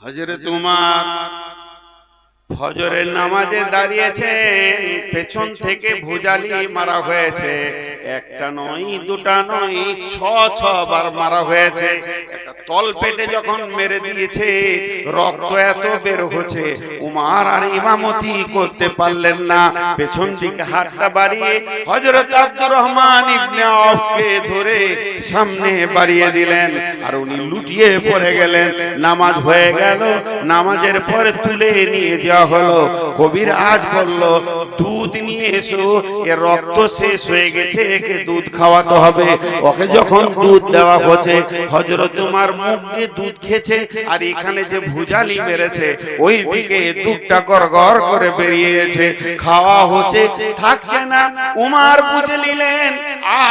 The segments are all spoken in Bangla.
হযরত উমর ফজরের নামাজে দাঁড়িয়েছেন, পেছন থেকে ভুজালি মারা হয়েছে। একটা নয়, দুটা নয়, ৬ বার মারা হয়েছে। একটা তল পেটে যখন মেরে দিয়েছে, রক্ত এত বের হচ্ছে, উমর আর ইমামতি করতে পারলেন না। পেছন দিকে হাতটা বাড়িয়ে হযরত আব্দুর রহমান ইবনে আওফকে ধরে সামনে বাড়িয়ে দিলেন, আর উনি লুটিয়ে পড়ে গেলেন। নামাজ হয়ে গেল, নামাজের পরে তুলে নিয়ে যাওয়া হলো। কবির আজ বলল, দুধ নিয়ে এসো, এর রক্ত শেষ হয়ে গেছে, একে দুধ খাওয়াতে হবে। ওকে যখন দুধ দেওয়া হচ্ছে, হযরত উমর মুখ দিয়ে দুধ খেছে, আর এখানে যে ভুজালি মেরেছে ওই দিকে দুধটা গড়গড় করে বেরিয়েছে। খাওয়া হচ্ছে, থাকছে না। উমর বুঝে নিলেন,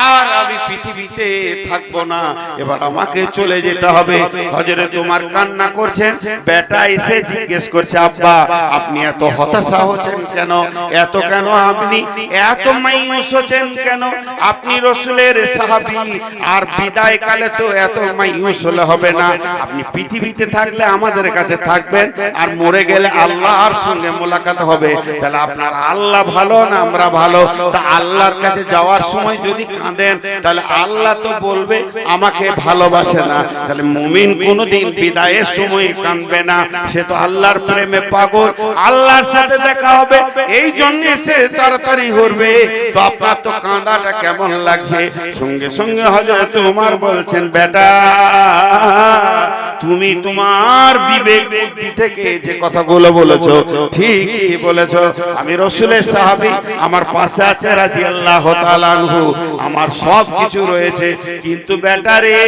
আর আমি পৃথিবীতে থাকবো না, এবার আমাকে চলে যেতে হবে। হযরত উমর কান্না করছেন। বেটা এসে জিজ্ঞেস করছে, আব্বা আপনি এত হতাশা হচ্ছেন কেন? এত কেন আপনি এত মায়ুস হচ্ছেন কেন? আপনি রাসূলের সাহাবী, আর বিদায় কালে তো এত মায়ুস হলে হবে না। আপনি পৃথিবীতে থাকলে আমাদের কাছে থাকবেন, আর মরে গেলে আল্লাহর সঙ্গে মোলাকাত হবে। তাহলে আপনার আল্লাহ ভালো না আমরা ভালো? তা আল্লাহর কাছে যাওয়ার সময় যদি কাঁদেন, তাহলে আল্লাহ তো বলবে আমাকে ভালোবাসে না। তাহলে মুমিন কোনোদিন বিদায়ের সময় কাঁদবে না, সে তো আল্লাহর প্রেমে পাগল, আল্লাহর সাথে দেখা হবে, এই জন্য সে তাড়াতাড়ি করবে। তো আপনার তো কাঁদাটা কেমন লাগছে? সঙ্গে সঙ্গে হযরত উমর বলছেন, বেটা তুমি তোমার বিবেক বুদ্ধি থেকে যে কথাগুলো বলেছো ঠিকই বলেছো। আমি রাসূলের সাহাবী, আমার পাশে আছে রাদিয়াল্লাহু তাআলা আনহু, আমার সব কিছু রয়েছে, কিন্তু বেটা রে,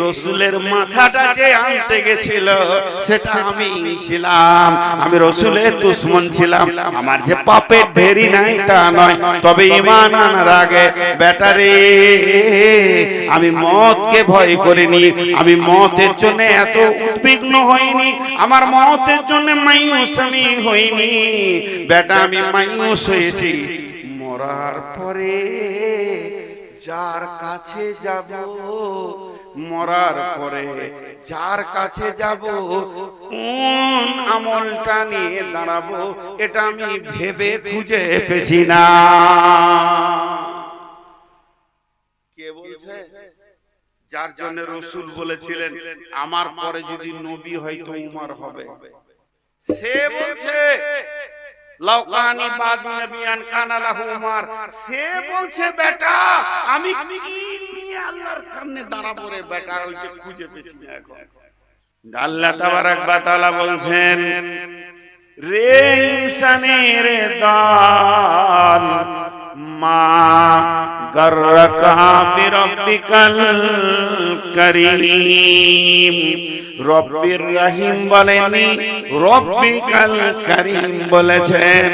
রাসূলের মাথাটা যে আনতে গেছিল সেটা আমি ছিলাম। আমি রাসূলের দুশমন ছিলাম। আমার যে পাপের ঢেরি নাই তা নয়, তবে ঈমান আনার আগে বেটা রে, আমি মওতকে ভয় করিনি, আমি মওতের জন্য এত উদ্বিগ্ন হইনি, আমার মওতের জন্য মায়ুস আমি হইনি। বেটা আমি মায়ুস হয়েছি মরার পরে যার কাছে যাব, মরার পরে যার কাছে যাব, কোন আমলটা নিয়ে দাঁড়াবো, এটা আমি ভেবে খুঁজে পেছি না। কে বলছে? যার জন্য রাসূল বলেছিলেন আমার পরে যদি নবী হয় তো উমর হবে। সে বলছে লাউকানি বাদি নবিয়ান কানা লাহু উমর। সে বলছে বেটা আমি কি নিয়ে আল্লাহর সামনে দাঁড়াবো রে বেটা, ওই যে খুঁজে পেছি না এখন। আল্লাহ তাবারক ওয়া তাআলা বলছেন, রে ইনসানের দল মা গররকা বিরব্বিকাল করিম। রব্বির রহিম বলেনি, রব্বিকাল করিম বলেছেন।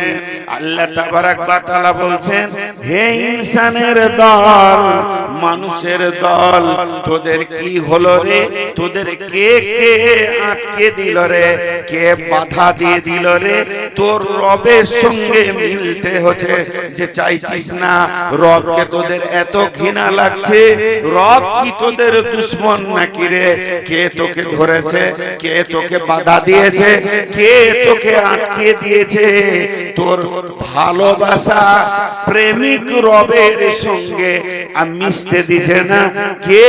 আল্লাহ তাবারক ওয়া তাআলা বলছেন, হে ইনসানের দল, মানুষের দল, তোদের কি হলো রে? তোদের কে কে আটকে দিল রে? কে বাধা দিয়ে দিল রে? তোর রবের সঙ্গে মিলতে হচ্ছে যে চাইছিস না। রবকে তোদের এত ঘৃণা লাগছে, রব কি তোদের দুশমন নাকি রে? কে তোকে ধরেছে? কে তোকে বাধা দিয়েছে? কে তোকে আটকে দিয়েছে? তোর ভালোবাসা প্রেমিক রবের সঙ্গে মিশতে দিছে না, কে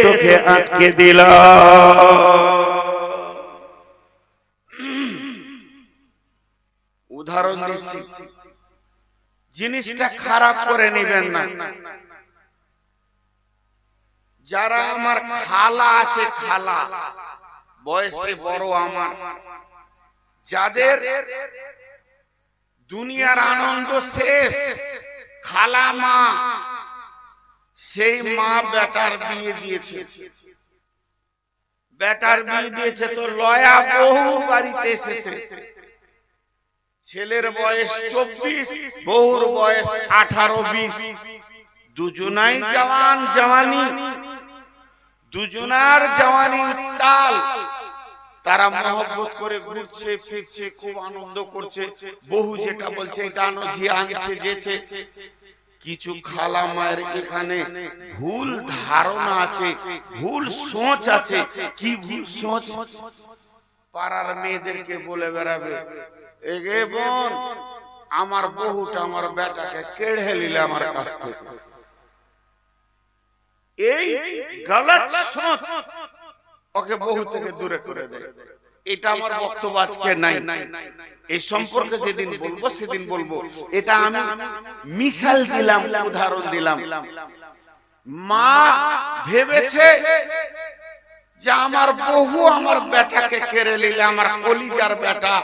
তোকে আটকে দিল? উদাহরণ দিচ্ছি, জিনিসটা খারাপ করে নেবেন না। যারা আমার খালা আছে, খালা বয়সে বড় আমার, যাদের দুনিয়ার আনন্দ শেষ, খালা মা, সেই মা বেটার বিয়ে দিয়েছে। বেটার বিয়ে দিয়েছে তো লয়া বহু বাড়িতে এসেছে। ছেলের বয়স 24, বহুর বয়স 18-20, দুজনাই জওয়ান জওয়ানি, দুজনার জওয়ানি তাল। তারা মহব্বত করে ঘুরছে ফিরছে, খুব আনন্দ করছে। বহু যেটা বলছে এটা আনো, যে আনছে যেছে। কিছু খালা মায়ের এখানে ভুল ধারণা আছে, ভুল সোচ আছে। কি ভুল সোচ? পাড়ার মেয়েদেরকে বলে বেড়াবে, এগে বোন আমার বহুটা আমার বেটাকে কেড়ে নিলে আমার কাছ থেকে। এই গলত সোচ ওকে বহু থেকে দূরে করে দেয়। এটা আমার বক্তব্য আজকে নাই, এই সম্পর্কে যেদিন বলবো সেদিন বলবো। এটা আমি মিসাল দিলাম, উদাহরণ দিলাম। মা ভেবেছে যে আমার বহু আমার বেটাকে কেড়ে নিলে, আমার কলিজার বেটা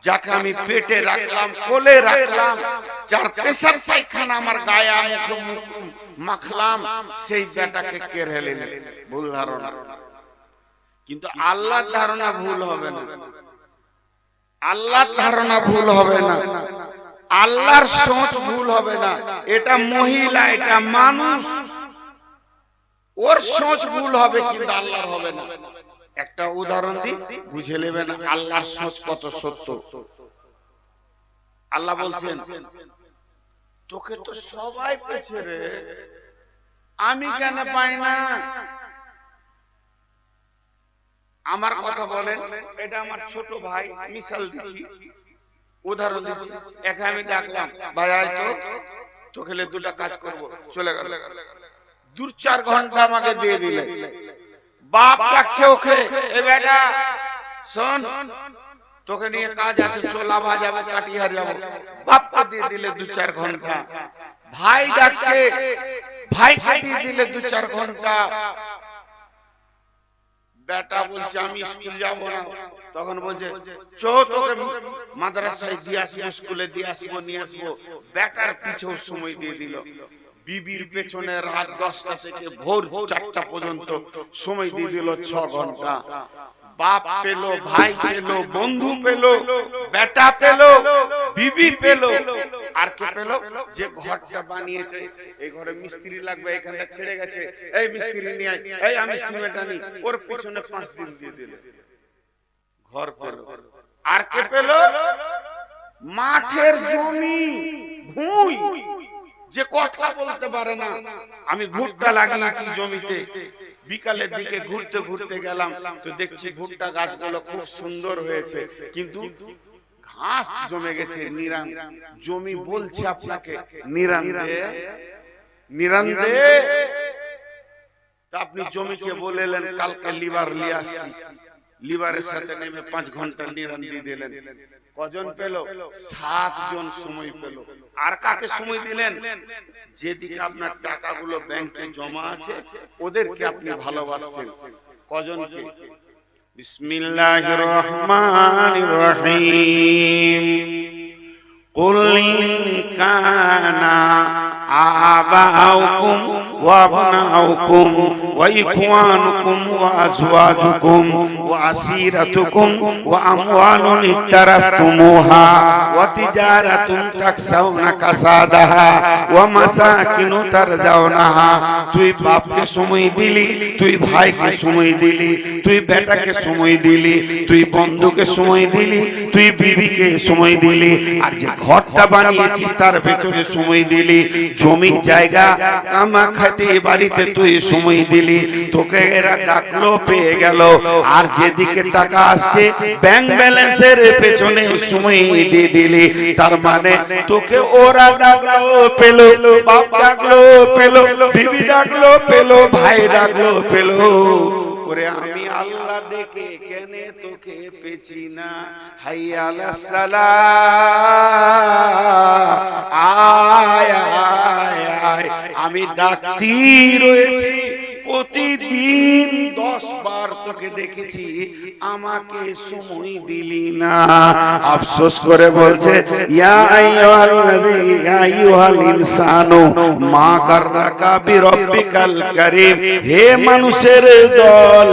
যাকে আমি পেটে রাখলাম, কোলে রাখলাম, যার পেশাব পায়খানা আমার গায়ে মাখলাম, সেই বেটাকে কেড়ে নিলে। ভুল ধারণা। কিন্তু আল্লাহর ধারণা ভুল হবে না, আল্লাহর ধারণা ভুল হবে না, আল্লাহর সোচ ভুল হবে না। এটা মহিলা, এটা মানুষ, ওর সোচ ভুল হবে কিন্তু আল্লাহর হবে না। একটা উদাহরণ দিই, বুঝে নেবেন আল্লাহর সোচ কত সত্য। আল্লাহ বলছেন, তোকে তো সবাই পেয়েছে রে, আমি কেন পাই না? আমার কথা বলেন, এটা আমার ছোট ভাই, মিসাল দিচ্ছি, উদাহরণ দিচ্ছি। একে আমি ডাকলাম, ভাই আয় তো, তোকে দুটা কাজ করব, চলে গেল। 2-4 ঘন্টা আমাকে দিয়ে দিলে। বাপ ডাকছে ওকে, এ বেটা শোন, তোকে নিয়ে কাজ আছে, চলা ভাজাবে, কাটিহার যাবো। বাপকে দিয়ে দিলে 2-4 ঘন্টা। ভাই ডাকছে, ভাইকে দিয়ে দিলে 2-4 ঘন্টা। বেটা বলছে আমি স্কুল যাব না, তখন বলছে চো তোকে মাদ্রাসায় দিয়ে আসবো, স্কুলে দিয়ে আসবো, নিয়ে আসবো। বেটার পিছেও সময় দিয়ে দিল। বিবির পেছনে রাত 10টা থেকে ভোর 4টা পর্যন্ত সময় দিয়ে দিল, 6 ঘন্টা। বাপ পেল, ভাই পেল, বন্ধু পেল, বেটা পেল, বিবি পেল, আর কে পেল? যে ঘরটা বানিয়েছে, এই ঘরে মিস্ত্রি লাগবে, এখানটা ছেড়ে গেছে, এই মিস্ত্রি নিয়ে আয়, এই আমি সিমেন্ট আনি, ওর পিছনে 5 দিন দিয়ে দিল, ঘর পেল। আর কে পেল? মাঠের জমি, ভুঁই, যে কথা বলতে পারে না। আমি ভুট্টা লাগিয়েছি জমিতে, বিকালের দিকে ঘুরতে ঘুরতে গেলাম, তো দেখছি ভুট্টা গাছগুলো খুব সুন্দর হয়েছে, কিন্তু ঘাস জমে গেছে, নিরান। জমি বলছে আপনাকে নিরান দে, নিরান দে। তা আপনি জমিকে বলেলেন কালকে লিভার নিয়ে আসছি, লিভারের সাথে নেমে 5 ঘন্টা নিরান দিয়ে দিলেন। কজন পেল? 7 জন সময় পেল। আর কাকে সময় দিলেন? যেদিকে আপনার টাকাগুলো ব্যাংকে জমা আছে, ওদেরকে আপনি ভালোবাসছেন। কজনকে? বিসমিল্লাহির রহমানির রহিম। কুল ইন কানা আবাউকুম ওয়া আবনাউকুম ওয়া ইখওয়ানুকুম ওয়া আজওয়াজুকুম ওয়া আসীরাতুকুম ওয়া আমওয়ালুন ইকতারাফতুমুহা ওয়া তিজারাতুন তাকসাউনা কাসাদাহা ওয়া মাসাকিনু তারজাউনাহা। তুই বাপকে সময় দিলি, তুই ভাইকে সময় দিলি, তুই বেটাকে সময় দিলি, তুই বন্ধুকে সময় দিলি, তুই বিবিকে সময় দিলি, আর যে ঘরটা বানিয়েছিস তার ভেতরে সময় দিলি, জমি জায়গা কামা খাতে বাড়িতে তুই সময় দিলি। তোকে এরা ডাকলো, পেয়ে গেল, আর যেদিকে টাকা আসছে ব্যাংক ব্যালেন্সের পেছনে সময় দিয়ে দিলি। তার মানে তোকে ওরা ডাকলো, পেলো, বাপ ডাকলো, পেলো, বিবি ডাকলো, পেলো, ভাই ডাকলো, পেলো। ওরে আমি আল্লাহ ডেকে কেনে তোকে পেছি না? হাইয়া আলাস সালাহ, আয় আয় আয়। আমি ডাকতি রয়েছি প্রতিদিন, 10 বার তোকে ডেকেছি, আমাকে সময় দিলি না। আফসোস করে বলছে, ইয়া আইয়ুহাল ইনসানু মা গাররাকা বিরাব্বিকাল কারীম। হে মানুষের দল,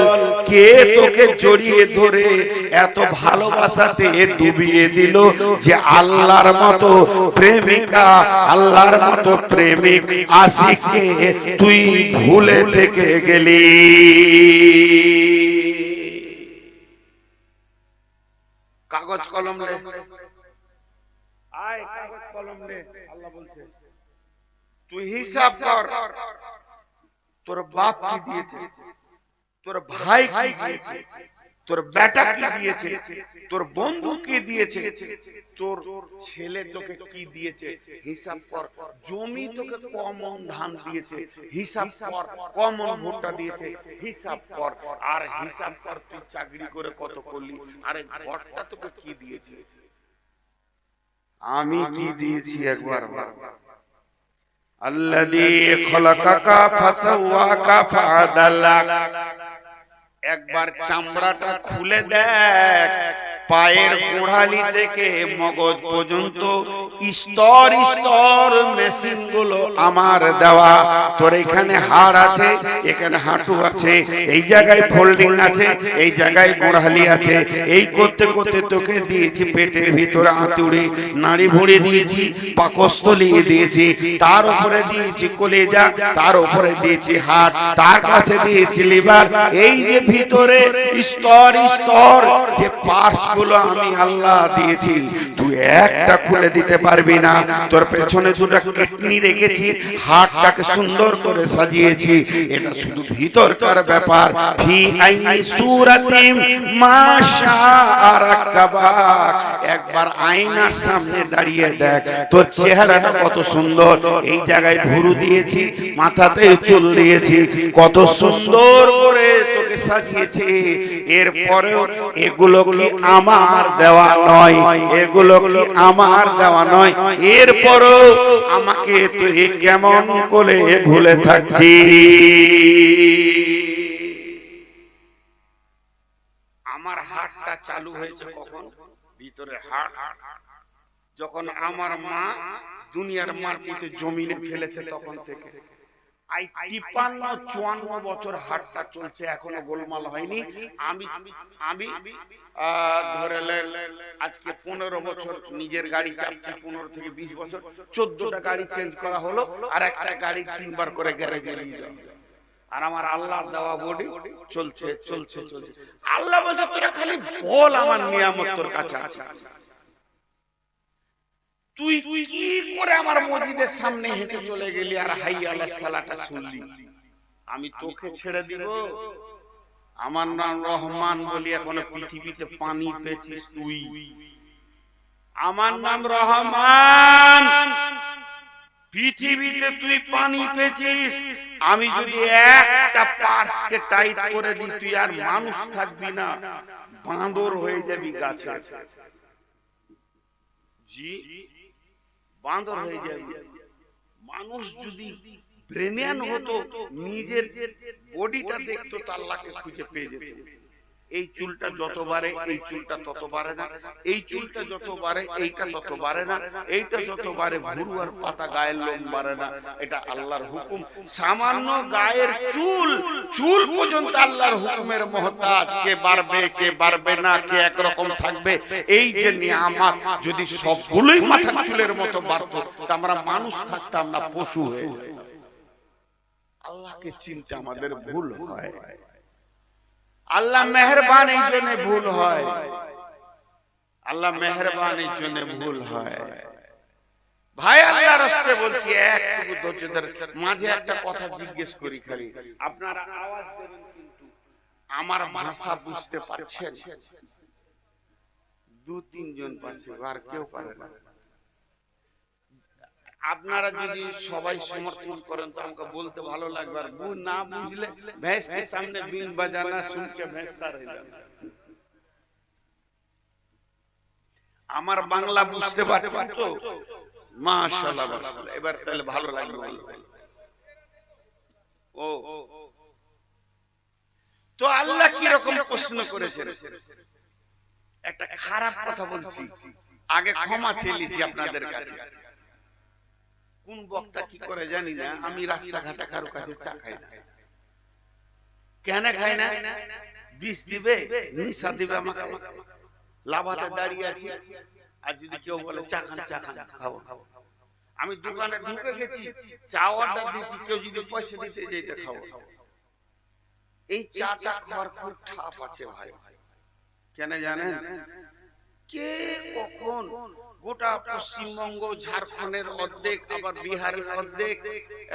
কে তোকে জড়িয়ে ধরে এত ভালোবাসাতে ডুবিয়ে দিল যে আল্লাহর মতো প্রেমিকা, আল্লাহর মতো প্রেমিক আশিককে তুই ভুলে থেকে গেলি। কাগজ কলম লে, আয় কাগজ কলম লে। আল্লাহ বলছে তুই হিসাব কর, তোর বাপ কি দিয়েছে, তোর ভাই কি দিয়েছে, তোর বেটা কি দিয়েছে, তোর বন্ধু কি দিয়েছে, তোর ছেলে তোকে কি দিয়েছে, হিসাব কর। জমি তোকে কমন ধান দিয়েছে, হিসাব কর। কমন ভুট্টা দিয়েছে, হিসাব কর। আর হিসাব কর তুই চাকরি করে কত করলি, আরে ঘরটা তোকে কি দিয়েছে, আমি কি দিয়েছি একবার ভাব। আল্লাযী খলাকাকা ফাসাওয়াকা ফাআদালাক। একবার চামড়াটা খুলে দেখ, পায়ের গোড়ালি থেকে মগজ পর্যন্ত স্তর স্তর মেশিন গুলো আমার দেওয়া। তোর এখানে হাড় আছে, এখানে হাঁটু আছে, এই জায়গায় ফোল্ডিং আছে, এই জায়গায় গোড়ালি আছে। এই করতে করতে তোকে দিয়েছি পেটের ভিতরে আঁতুড়ে, নাড়ি ভুঁড়ি দিয়েছি, পাকস্থলী দিয়েছি, তার উপরে দিয়েছি কলিজা, তার উপরে দিয়েছি হাড়, তার কাছে দিয়েছি লিভার। এই যে ভিতরে স্তর স্তর যে পার্টস গুলো আমি আল্লাহ দিয়েছি, তুই একটা খুলে দিতে পারবি না। তোর পেছনে দুটো কিডনি রেখেছি, হাড়টাকে সুন্দর করে সাজিয়েছি, এটা শুধু ভিতরকার ব্যাপার। ফি আই সূরাতিম মা শাআ রাকাবাক। একবার আয়নার সামনে দাঁড়িয়ে দেখ তোর চেহারাটা কত সুন্দর। এই জায়গায় ভুরু দিয়েছি, মাথাতে চুল দিয়েছি, কত সুন্দর করে তোকে সাজিয়েছি। এরপরেও এগুলো কি আমার দেওয়া নয়, এগুলো কি আমার দেওয়া নয়? এরপরেও আমাকে তুই কেমন করে ভুলে থাকছিস? আমার হার্টটা চালু হয়েছে কখন? ভিতরে হার্ট যখন আমার মা দুনিয়ার মাটিতে জমিনে ফেলেছে তখন থেকে। 53-54 বছর হাটটা চলছে, এখনো গোলমাল হয়নি। আমি ধরে আজকে 15 বছর নিজের গাড়ি চালাচ্ছি, 15 থেকে 20 বছর 14টা গাড়ি চেঞ্জ করা হলো, আর একটা গাড়ি 3 বার করে গ্যারেজে নিয়ে যাওয়া। আর আমার আল্লাহর দেওয়া বডি চলছে চলছে চলছে। আল্লাহ বলছে তোরা খালি বল আমার নিয়ামত তোর কাছে আছে। তুই কি করে আমার মসজিদের সামনে হেঁটে চলে গেলি আর হাইয়া আলাস সালাটা শুনলি? আমি তোকে ছেড়ে দিব? আমার নাম রহমান বলি এখনো পৃথিবীতে পানি পেয়েছিস তুই? আমার নাম রহমান, পৃথিবীতে তুই পানি পেয়েছিস। আমি যদি একটা পার্সকে টাইট করে দিই, তুই আর মানুষ থাকবি না, বাঁদর হয়ে যাবি গাছে। জি, বাঁদর হয়ে যাবে। মানুষ যদি ব্রেনিয়ান হতো, নিজের বডিটা দেখতো, আল্লাহকে খুঁজে পেয়ে যেত। এই চুলটা যত বাড়ে এই চুলটা তত বাড়ে না, এই চুলটা যত বাড়ে এইটা তত বাড়ে না, এইটা যত বাড়ে ভুরু আর পাতা গায়ের লোম বাড়ে না। এটা আল্লাহর হুকুম। সামান্য গায়ের চুল চুল পর্যন্ত আল্লাহর হুকুমের মহতাজ। কে বাড়বে কে বাড়বে না, কে একরকম থাকবে, এই যে নিয়ামত যদি সবগুলোই মাথা চুলের মতো বাড়তো, তা আমরা মানুষ থাকতাম না, পশু হয়ে যেতাম। আল্লাহকে চিনতে আমাদের ভুল হয়। আল্লাহ মেহেরবান, এই জন্য ভুল হয়। আল্লাহ মেহেরবান, এই জন্য ভুল হয়। ভাই আল্লাহর রাস্তে বলছি, একটু ধৈর্য ধরে মাঝে একটা কথা জিজ্ঞেস করি, খালি আপনারা আওয়াজ দেবেন, কিন্তু আমার ভাষা বুঝতে পারছেন? 2-3 জন পারছে, আর কেউ পারে না। আপনারা যদি সবাই সমর্থন করেন তো আমাকে বলতে ভালো লাগবে। আর না বুঝলে ভैंस के सामने बीन बजाना सुन के भैंस रह जाना। আমার বাংলা বুঝতে পারছেন তো? মাশাআল্লাহ মাশাআল্লাহ, এবার তাহলে ভালো লাগবে বলতে। ও তো আল্লাহ কি রকম প্রশ্ন করেছেন? একটা খারাপ কথা বলছি, আগে ক্ষমা চেয়ে নিয়েছি আপনাদের কাছে। কোন বক্তা কি করে জানি না, আমি রাস্তাঘাটে কারো কাছে চা খাই না। কেন খাই না? বিষ দিবে, নিশা দিবে আমাকে। লাভাতে দাঁড়িয়ে আছি, আর যদি কেউ বলে চা খান চা খান, খাবো। আমি দোকানে ঢুকে গেছি, চা অর্ডার দিয়েছি, কেউ যদি পয়সা দিতে যেতে খাবো। এই চাটা খাওয়ার খুব ঠাপ আছে ভাই। কেন জানেন? কে কখন গোটা পশ্চিমবঙ্গ, ঝাড়খণ্ডের অর্ধেক, আবার বিহারের অর্ধেক,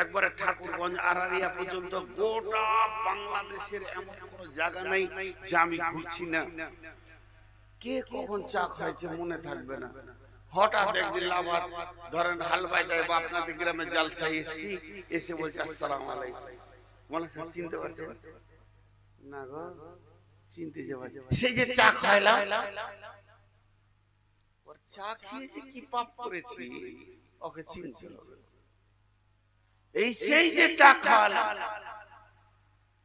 একবারে ঠাকুরগঞ্জ আরারিয়া পর্যন্ত গোটা বাংলাদেশের এমন কোনো জায়গা নেই যে আমি ঘুরছি না। কে কখন চা খাইছে মনে থাকবে না। হঠাৎ একদিন লাভার ধরেন হালবাই দেয় বা আপনাদের গ্রামে জালসায় এসছি, এসে বলছে আসসালামু আলাইকুম। মনে চিনতে পারছেন না গো? চিনতে যাওয়া সেই যে চা খাইলাম, চা খেয়ে যে কি পাপ করেছি ওকে চিনতে হবে। এই সেই যে চা খাওয়ালাম,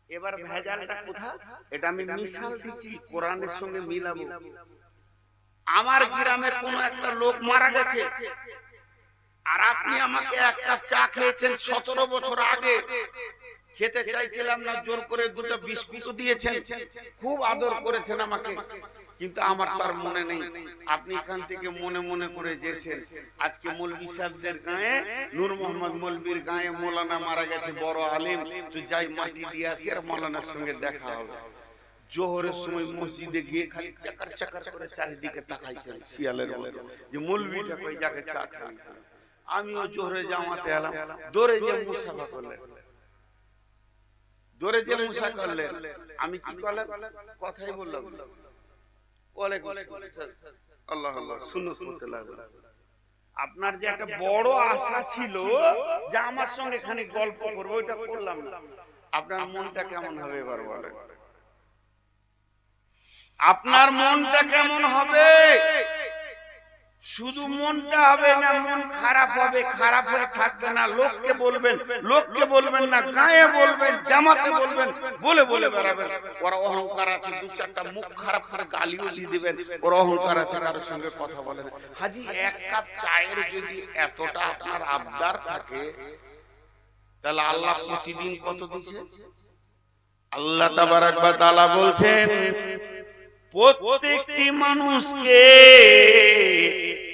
এবার ভেজালটা কোথায়? এটা আমি মিশাল দিচ্ছি, কোরআনের সঙ্গে মিলাবো। আমার গ্রামের কোন একটা লোক মারা গেছে, আর আপনি আমাকে এক কাপ চা খেয়েছেন 17 বছর আগে। খেতে চাইছিলাম না, জোর করে দুটো বিস্কুট দিয়েছেন, খুব আদর করেছেন আমাকে, কিন্তু আমার তার মনে নেই। আপনি এখান থেকে মনে মনে করে যেছেন। আজকে মৌলভী সাহেবদের গায়ে, নূর মোহাম্মদ মৌলভীর গায়ে মৌলানা মারা গেছে, বড় আলেম। তো যাই মাটি দিয়ে আসি, আর মৌলানার সঙ্গে দেখা হবে। জোহরের সময় মসজিদে গিয়ে খালি চাকার চাকার করে চারিদিকে তাকাইছেন শিয়ালের মতো, যে মৌলভীটা কই যাকে চা খাইছে। আমিও জোহরে জামাতে এলাম, দৌড়ে যে মুসাফা করলেন, দৌড়ে যে মুসা করলেন। আমি কি করলাম? কথাই বললাম, আল্লাহ আল্লাহ সুন্নত করতে লাগলাম। আপনার যে একটা বড় আশা ছিল যে আমার সঙ্গে খানিক গল্প করবো, ওইটা করলাম না। আপনার মনটা কেমন হবে এবার বলেন? আপনার মনটা কেমন হবে? শুধু মনটা হবে না, মন খারাপ হবে। খারাপ হয়ে থাকবে না। লোককে বলবেন, লোককে বলবেন না, গায়ে বলবেন, জামাতে বলবেন, বলে বলে বেড়াবেন। ওরা অহংকার আছে, দু চারটা মুখ খারাপ করে গালিও দিয়ে দিবেন। ওরা অহংকার আছে, কারোর সঙ্গে কথা বলেন। হাজি, এক কাপ চায়ের যদি এতটা আপনার আবদার থাকে, তাহলে আল্লাহ প্রতিদিন কত দিচ্ছে? আল্লাহ তাবারক ওয়া তাআলা বলছেন, প্রত্যেকটি মানুষকে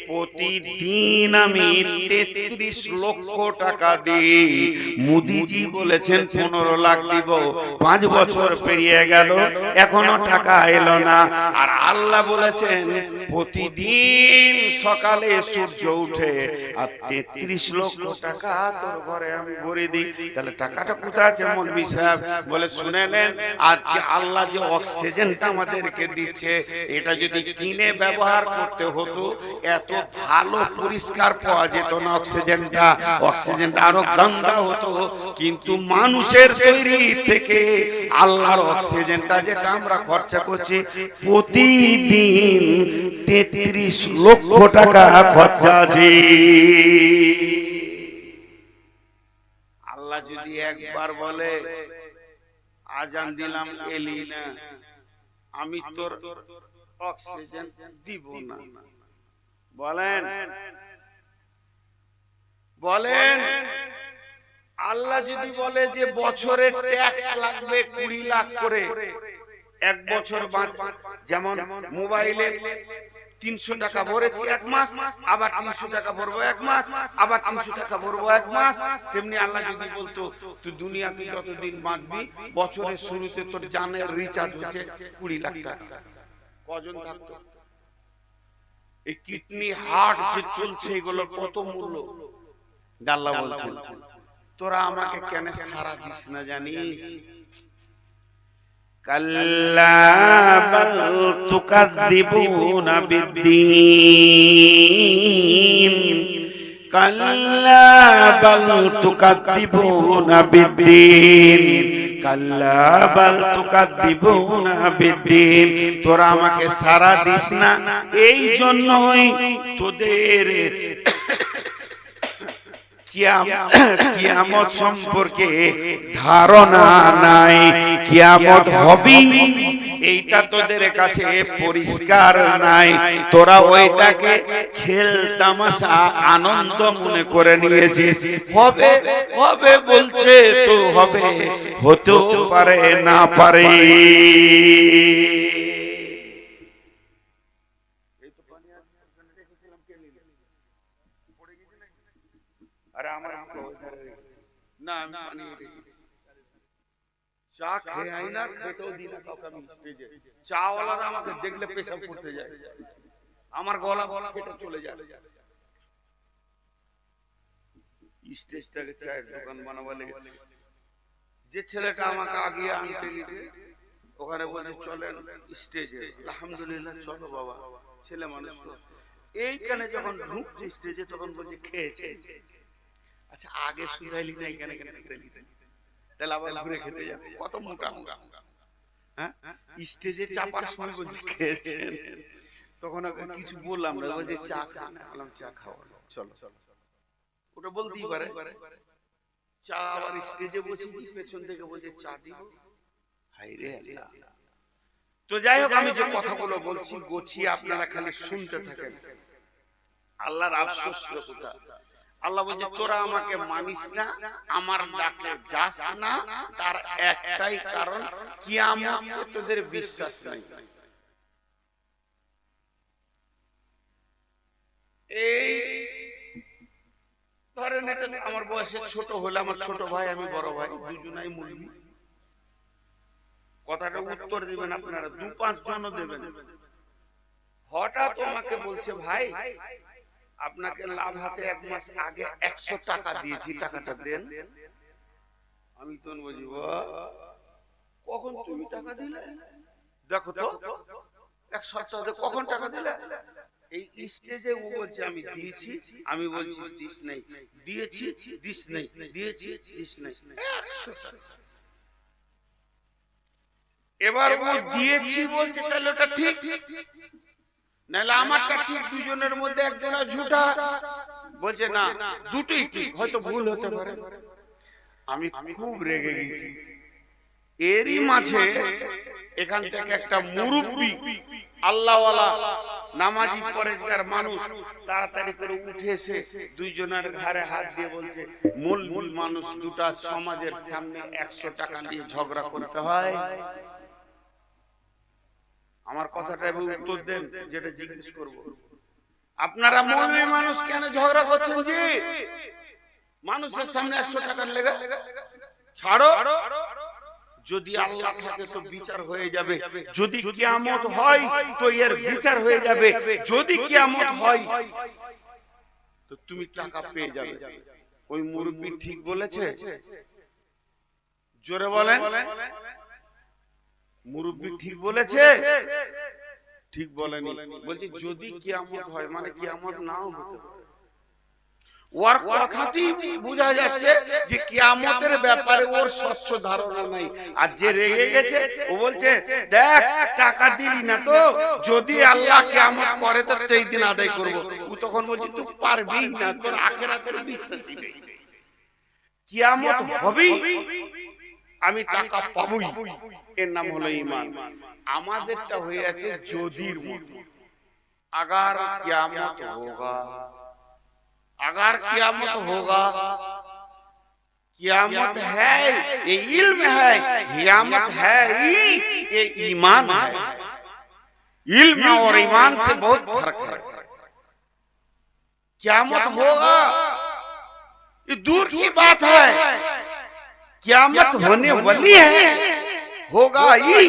প্রতিদিন আমি 33 লক্ষ টাকা দিই। মোদিজি বলেছেন 15 লাখ দিব। 5 বছর পেরিয়ে গেল, এখনো টাকা এলো না। আর আল্লাহ বলেছেন প্রতিদিন সকালে সূর্য উঠে আর 33 লক্ষ টাকা তোর ঘরে আমি ভরে দিই। তাহলে টাকাটা কোথায় আছে মৌলভী সাহেব? বলে শুনে নেন, আজকে আল্লাহ যে অক্সিজেনটা আমাদেরকে দিচ্ছে, এটা যদি কিনে ব্যবহার করতে হতো, এত ভালো পরিষ্কার পাওয়া যেত না অক্সিজেনটা। অক্সিজেনটা আরো গন্ধা হতো। কিন্তু মানুষের তৈরি থেকে আল্লাহর অক্সিজেনটা যেটা আমরা খরচা করছি, প্রতিদিন 33 লক্ষ টাকা খরচা আছে। আল্লাহ যদি একবার বলে আজান দিলাম এলি না, আমি তোর অক্সিজেন দিব না, বলেন বলেন। আল্লাহ যদি বলে যে বছরে ট্যাক্স লাগবে 20 লাখ করে, এক বছর যেমন মোবাইলে 300 টাকা ভরেছি এক মাস, আবার 300 টাকা ভরবো এক মাস, আবার 300 টাকা ভরবো এক মাস, তেমনি আল্লাহ যদি বলতো তুই দুনিয়াতে যতদিন বাঁচবি, বছরের শুরুতে তোর জানের রিচার্জ হচ্ছে 20 লাখ টাকা, কজন থাকতো? এই কিডনি হার্ট যে চলছে, এগুলো কত মূল্য? আল্লাহ বলছেন তোরা আমাকে কেন সারা দিস না জানিস? কাল্লা বাল তুকাযযিবুনা বিদ্দীন, কাল্লা বাল তুকাযযিবুনা বিদ্দীন, কাল্লা বাল তুকাযযিবুনা বিদ্দীন। তোরা আমাকে সারা দিস না, এই জন্যই তোদের কিয়ামত সম্পর্কে ধারণা নাই। কিয়ামত হবে এইটা তোদের কাছে পরিষ্কার নাই। তোরা ওইটাকে খেল তামাশা আনন্দ মনে করে নিয়েছিস। হবে হবে বলছে তো হবে, হতেও পারে না পারে। চা খেয়ে আই না, খেতেও দিই না কাউকে আমি স্টেজে। চা ওয়ালারা আমাকে দেখলে পেশাব করতে যায়। আমার গলা কেটে চলে যাবে। স্টেজটাকে চায়ের দোকান বানাবার লেগে যে ছেলেটা আমাকে আগে আনতে নিতে ওখানে বলে চলেন স্টেজে, আলহামদুলিল্লাহ চলো বাবা, ছেলে মানুষ তো। এইখানে যখন ঢুকছে স্টেজে তখন বলছে খেয়েছে। আচ্ছা আগে শুধাইলি না এখানে কেন শুধাইলি, তাহলে আবার ঘুরে খেতে যাবে, কত মোটা মোটা। হ্যাঁ স্টেজে চাপার সময় বলছে খেয়েছে, তখন কিছু বললাম না, বলছে চা খাওয়ালাম, চা খাওয়া চলো, ওটা বলতেই পারে। চা আবার স্টেজে বসে পেছন থেকে বলছে চা দিব, হাই রে আল্লাহ। তো যাই হোক, আমি যে কথাগুলো বলছি গোছিয়ে আপনারা খালি শুনতে থাকেন। আল্লাহর আফসোস কথা, আল্লাহ বলছে তোরা আমাকে মানিস না, আমার ডাকে যাস না, তার একটাই কারণ কিয়ামতে তোদের বিশ্বাস নেই। এই ধরেন এটা আমার বয়সে ছোট হলে, আমার ছোট ভাই আমি বড় ভাই, দুজনাই মুলবি, কথাটা উত্তর দিবেন আপনারা, 2-5 জনও দেবেন। হঠাৎ তোমাকে বলছে ভাই আপনাকে লাভ হাতে 1 মাস আগে 100 টাকা দিয়েছি, টাকাটা দেন। আমি তো বুঝব কখন তুমি টাকা দিলে, দেখো তো 1 সপ্তাহ কখন টাকা দিলে। এই স্টেজে ও বলছে আমি দিয়েছি, আমি বলছি দিস নাই, দিয়েছি দিস নাই, দিয়েছি দিস নাই। এবার ও দিয়েছি বলছে, তাহলে ওটা ঠিক, নাহলে আমারটা ঠিক, দুজনের মধ্যে একজনা ঝুটা। বলছে না দুটোই ঠিক, হয়তো ভুল হতে পারে। আমি খুব রেগে গেছি। এরই মাঝে এখান থেকে একটা মুরব্বি আল্লাহওয়ালা নামাজি পরেজগার মানুষ তাড়াতাড়ি করে উঠে এসে দুইজনের ঘাড়ে হাত দিয়ে বলছে মূল মানুষ দুটা সমাজের সামনে 100 টাকা নিয়ে ঝগড়া করতে হয়? আমার কথাটা এবং উত্তর দেন, যেটা জিজ্ঞেস করব। আপনারা মুমিন মানুষ কেন ঝগড়া করছেন? জি, মানুষের সামনে 100 টাকার লেগে ছাড়ো। যদি আল্লাহ থাকে তো বিচার হয়ে যাবে, যদি কিয়ামত হয় তো এর বিচার হয়ে যাবে, যদি কিয়ামত হয় তো তুমি টাকা পেয়ে যাবে। ওই মুরব্বি ঠিক বলেছে? জোরে বলেন। মুরব্বি ঠিক বলেছে? ঠিক বলেনি। বলছি যদি কিয়ামত হয়, মানে কিয়ামত নাও হতে পারে। ওর কথাতেই বোঝা যাচ্ছে যে কিয়ামতের ব্যাপারে ওর স্বচ্ছ ধারণা নাই। আর যে রেগে গেছে ও বলছে দেখ টাকা দিলি না তো, যদি আল্লাহ কিয়ামত করে তো সেই দিন আদায় করব। ও তখন বলছে তুই পারবি না, তোর আখিরাতের বিশ্বাসই নেই। কিয়ামত হবেই, আমি টাকা পাবই, এর নাম হলো ঈমান। আমাদেরটা হয়ে আছে যদির মতো। আগার কিয়ামত হোগা, अगर कियामत होगा, कियामत है ये इल्म है, कियामत है ये ईमान है। इल्म और ईमान से बहुत फर्क है। कियामत होगा ये दूर की बात है, कियामत होने वाली है, होगा ये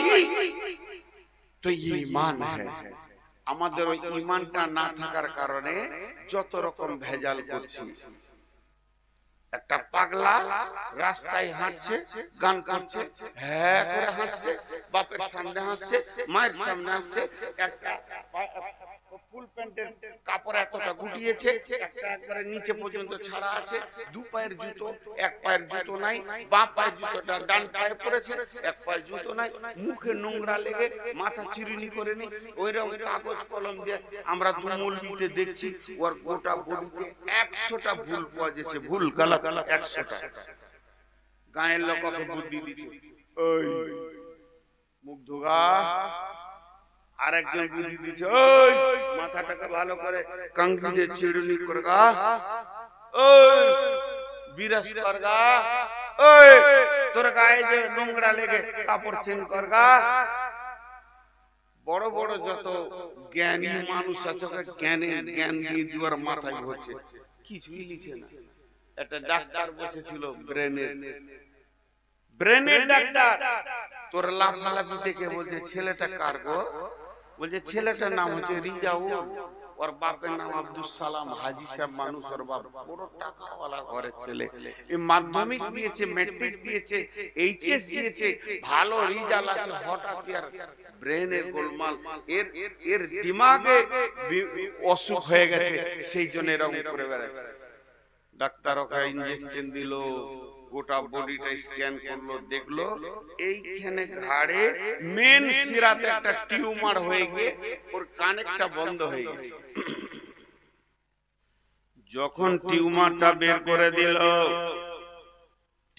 तो ये ईमान है। আমাদের ওই ঈমানটা না থাকার কারণে যত রকম ভেজাল করছি। একটা পাগলা রাস্তায় হাঁটছে, গান গাইছে, হ্যাঁ করে হাসছে, বাপের সামনে হাসছে, মায়ের সামনে হাসছে, একটা ফুল প্যান্টের কাপড় এতটা গুটিয়েছে, একটা একবারে নিচে পর্যন্ত ছাড়া আছে, 2 পায়ের জুতো, 1 পায়ের জুতো নাই, বাঁ পায়ের জুতোটা ডান পায়ে পড়েছে, 1 পায়ের জুতো নাই, মুখে নোংরা লেগে মাথা চিরুনি করে নি, ওইরকম কাগজ কলম দিয়ে আমরা দুমুলবিতে দেখছি ওর গোটা বডিতে 100টা ভুল পাওয়া যাচ্ছে, ভুল গালাত 100টা। গায়ের লোককে বুদ্ধি দিচ্ছে, ওই মুখ ধোগা। আরেকজন বুদ্ধি দিচ্ছে, ওই মাথাটাকে ভালো করে কাঙ্গি দিয়ে চিরুনি করগা, ওই বিরাস করগা, ওই তোর গায়ে যে নোংরা লেগে কাপড় চেঞ্জ করগা। বড় বড় যত জ্ঞানী মানুষ আছে জ্ঞান দিয়ে দুয়ার মাথায় হচ্ছে, কিছুই লিখছে না। একটা ডাক্তার বসেছিল ব্রেনের ডাক্তার, তোর লাফালাফি দেখে বলছে ছেলেটা কার গো? বলছে ছেলেটার নাম হচ্ছে রিজাউল, ওর বাপের নাম আব্দুল সালাম, হাজি সাহেব মানুষ, ওর বাপ বড় টাকাওয়ালা ঘরের ছেলে, এই মাধ্যমিক দিয়েছে, ম্যাট্রিক দিয়েছে, এইচএস দিয়েছে, ভালো রেজাল্ট আছে, হঠাৎ আর ব্রেনে গোলমাল, এর দিমাগে অসুখ হয়ে গেছে, সেই জন্য এরকম করে বেড়াচ্ছে। ডাক্তার ওকে ইনজেকশন দিল, গোটা বডিটা স্ক্যান করলো, দেখলো এইখানে ঘাড়ে মেন শিরাতে একটা টিউমার হয়ে গিয়ে ওর কানেকটা বন্ধ হয়ে গেছে। যখন টিউমারটা বের করে দিল,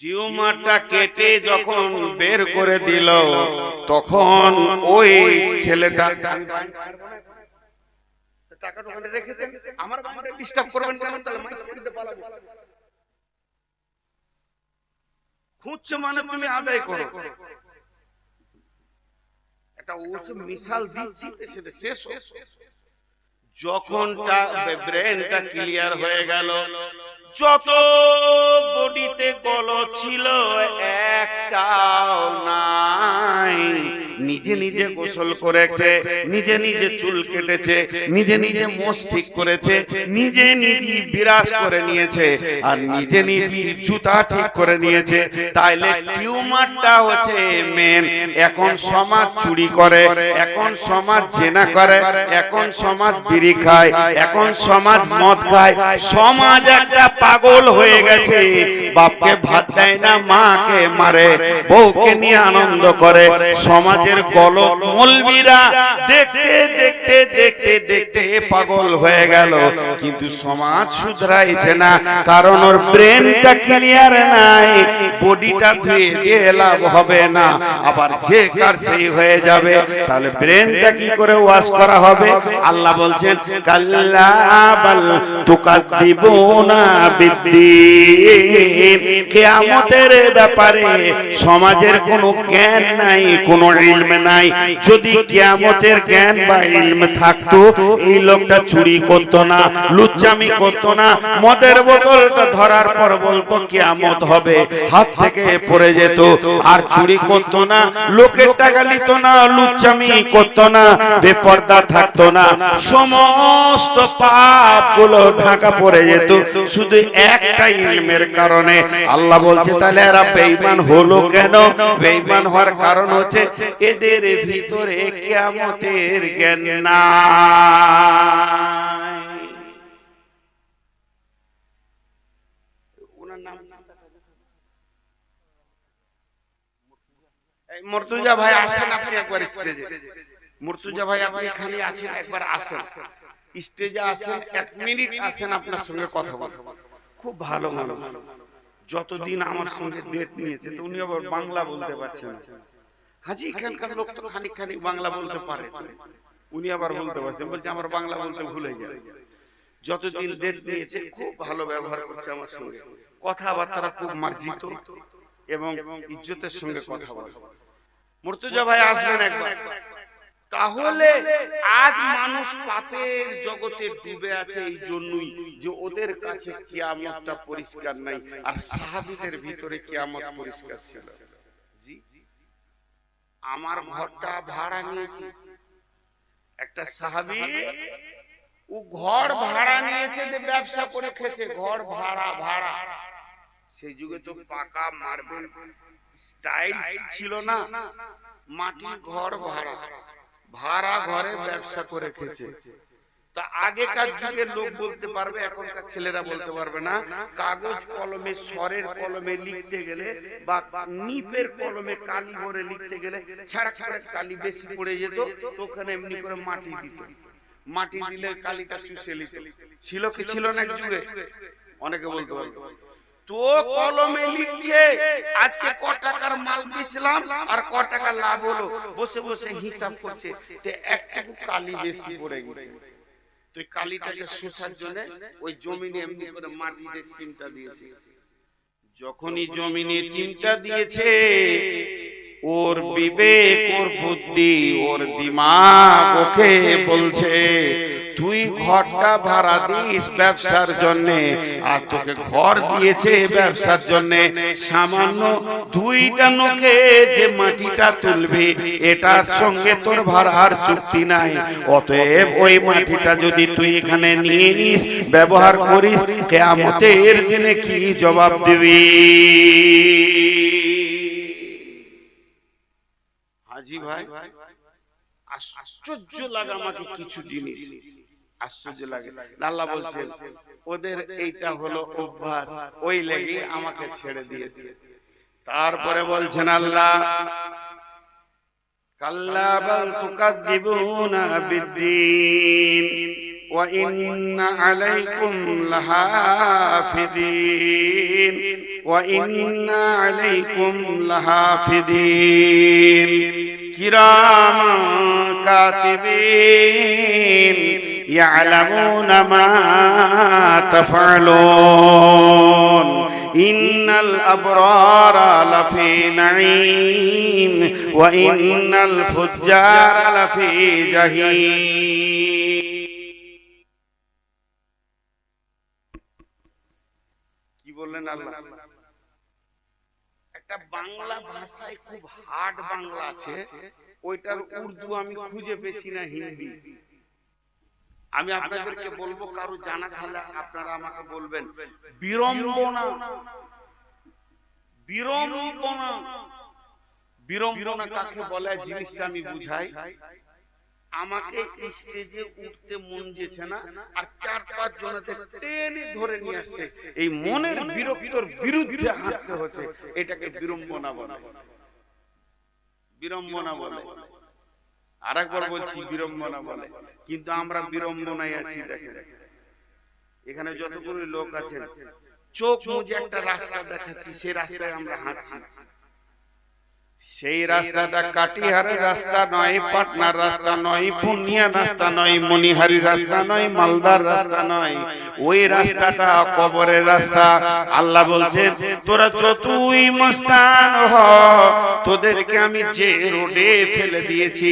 টিউমারটা কেটে যখন বের করে দিল, তখন ওই ছেলেটা টাকাটা ওখানে রেখে দেন, আমার বাবারে ডিস্টার্ব করবেন কেন, তাহলে মাইক দিতে পালাবো। খুঁজছে মানে তুমি আদায় করো, একটা ওষুধ মিশাল দিচ্ছি সেটা শেষ। যখন ব্রেনটা ক্লিয়ার হয়ে গেল, যত বডিতে গলদ ছিল একটাও নাই। নিজে নিজে গোসল করেছে, নিজে নিজে চুল কেটেছে, নিজে নিজে মোষ ঠিক করেছে, নিজে নিজে বিরাজ করে নিয়েছে, আর নিজে নিজে জুতা ঠিক করে নিয়েছে। তাইলে টিউমারটা হচ্ছে মেন। এখন সমাজ চুরি করে, এখন সমাজ জেনা করে, এখন সমাজ বিড়ি খায়, এখন সমাজ মদ খায়, সমাজ একটা পাগল হয়ে গেছে। বাপকে ভাত দেয় না, মাকে মারে, বউকে নিয়ে আনন্দ করে। সমাজের গলদ মৌলবীরা দেখতে দেখতে দেখতে দেখতে পাগল হয়ে গেল, কিন্তু সমাজ শুধরাইছে না, কারণ ওর ব্রেনটা ক্লিয়ার নাই। বডিটা ধুয়ে দিয়ে লাভ হবে না, আবার যে কার সেই হয়ে যাবে। তাহলে ব্রেনটা কি করে ওয়াশ করা হবে? আল্লাহ বলছেন কাল্লা বাল তুকাদ্দিবুনা বিদ্দীন। কিয়ামতের ব্যাপারে সমাজের কোনো জ্ঞান নাই, কোনো ইলম নাই। যদি কিয়ামতের জ্ঞান বা ইলম থাকতো, এই লোকটা চুরি করতো না, লুচ্চামি করতো না, মদের বোতলটা ধরার পর বলতো কিয়ামত হবে, হাত থেকে পড়ে যেত, আর চুরি করতো না, লোকের টাকা নিত না, লুচ্চামি করতো না, বেপরদা থাকতো না, সমস্ত পাপগুলো ঢাকা পড়ে যেত শুধু একটা ইলমের কারণে। আল্লাহ বলছে তাহলে এরা বেঈমান হলো কেন? বেঈমান হওয়ার কারণ হচ্ছে এদের ভিতরে কিয়ামতের জ্ঞান নাই। ওনার নাম মুর্তজা ভাই, আসেন আপনি একবার স্টেজে। মুর্তজা ভাই আপনি এখানে আছেন, একবার আসেন স্টেজে, আসেন 1 মিনিট, আসেন, আপনার সঙ্গে কথা বলবো। খুব ভালো মানুষ, যতদিন আমার সঙ্গে ডেট নিয়েছে তো উনি আবার বাংলা বলতে পারছেন না। হাজি এখানকার লোক তো খানিক খানিক বাংলা বলতে পারে, উনি আবার বলতে পারছেন, বলছে আমার বাংলা বলতে ভুলে যায়। যতদিন ডেট নিয়েছে খুব ভালো ব্যবহার করছে আমার সঙ্গে, কথাবার্তা খুব মার্জিত এবং ইজ্জতের সঙ্গে কথা বলে। মুর্তজা ভাই আসবেন একবার। তাহলে আজ মানুষ পাপের জগতে ডুবে আছে এই জন্যই যে ওদের কাছে কিয়ামতটা পরিষ্কার নাই, আর সাহাবীদের ভিতরে কিয়ামত পরিষ্কার ছিল। জি, আমার ঘরটা ভাড়া নিয়েছি একটা সাহাবী, ও ঘর ভাড়া নিয়েছে, যে ব্যবসা করে খেয়েছে, ঘর ভাড়া ভাড়া। সেই যুগে তো পাকা মার্বেল স্টাইল ছিল না, মাটির ঘর ভাড়া, ভাড়া ঘরে ব্যবসা করে খেয়েছে। তা আগেকার যুগের লোক বলতে পারবে, এখনকার ছেলেরা বলতে পারবে না। কাগজ কলমে, সরের কলমে লিখতে গেলে বা নিপের কলমে কালি ভরে লিখতে গেলে ছাড়া ছাড়া কালি বেশি পড়ে যেত, তো ওখানে এমনি করে মাটি দিত, মাটি দিলে কালিটা চুষে নিত। ছিল কি ছিল না এক যুগে? অনেকে বলতে পারবে। তো কলমে লিখছে আজকে ক টাকার মাল বেচলাম আর ক টাকা লাভ হলো, বসে বসে হিসাব করছে, তে একটু কালি বেশি পড়ে গেছে। তো কালিটাকে শোষার জন্য ওই জমিনে এমনি করে মাটিতে চিমটা দিয়েছে। যখনই জমিনে চিমটা দিয়েছে, ওর বিবেক, ওর বুদ্ধি, ওর দিমাগ ওকে বলছে তুই ঘরটা ভাড়া দিস ব্যবসার জন্য, আর তোকে ঘর দিয়েছে ব্যবসার জন্য, সামান্য 2টা নোকে যে মাটিটা তুলবি এটার সঙ্গে তোর ভাড়ার চুক্তি নাই। অতএব ওই মাটিটা যদি তুই এখানে নিয়ে নিস, ব্যবহার করিস, কিয়ামতের দিনে কি জবাব দিবি? হাজি ভাই আশ্চর্য লাগে আমাকে কিছু জিনিস, আশ্চর্য লাগে। আল্লাহ বলছেন ওদের এইটা হলো অভ্যাস, ওই লেগে আমাকে ছেড়ে দিয়েছে। তারপরে বলছেন আল্লাহ, কাল্লা বাল তুকাদ্দিবুনা বিদ্দীন ওয়া ইন্না আলাইকুম লাহাফিযিন ওয়া ইন্না আলাইকুম লাহাফিযিন কিরামান কাতিবিন ইয়ালামুনা মা তাফআলুন ইন্নাল আবরারা লাফি নাঈম ওয়া ইন্নাল ফুজ্জারা লাফি জাহিম। কি বললেন আল্লাহ? একটা বাংলা ভাষায় খুব হার্ড বাংলা আছে, ওইটার উর্দু আমি খুঁজে পেছি না, হিন্দি। আমি আপনাদেরকে বলবো, কারো জানা থাকলে আপনারা আমাকে বলবেন। বিড়ম্বনা, বিড়ম্বনা, বিড়ম্বনা কাকে বলে জিনিসটা আমি বুঝাই। আমাকে স্টেজে উঠতে মন যেছে না, আর 4-5 জনকে টেনে ধরে নিয়ে আসছে, এই মনের বিরক্তির বিরুদ্ধে হাঁটতে হচ্ছে, এটাকে বিড়ম্বনা বলে। বিড়ম্বনা বলে, আরেকবার বলছি বিড়ম্বনা বলে। কিন্তু আমরা বিড়ম্বনায় আছি। দেখেন এখানে যতগুলো লোক আছেন, চোখ মুজে একটা রাস্তা দেখাচ্ছি, সেই রাস্তায় আমরা হাঁটছি। সেই রাস্তাটা কাটিহারের রাস্তা নয়, পাটনার রাস্তা নয়, পূর্ণিয়া রাস্তা নয়, মনিহারি রাস্তা নয়, মালদার রাস্তা নয়, ওই রাস্তাটা কবরের রাস্তা। আল্লাহ বলছেন তোরা যতই মস্তান হ, তোদেরকে আমি যে রোডে ফেলে দিয়েছি,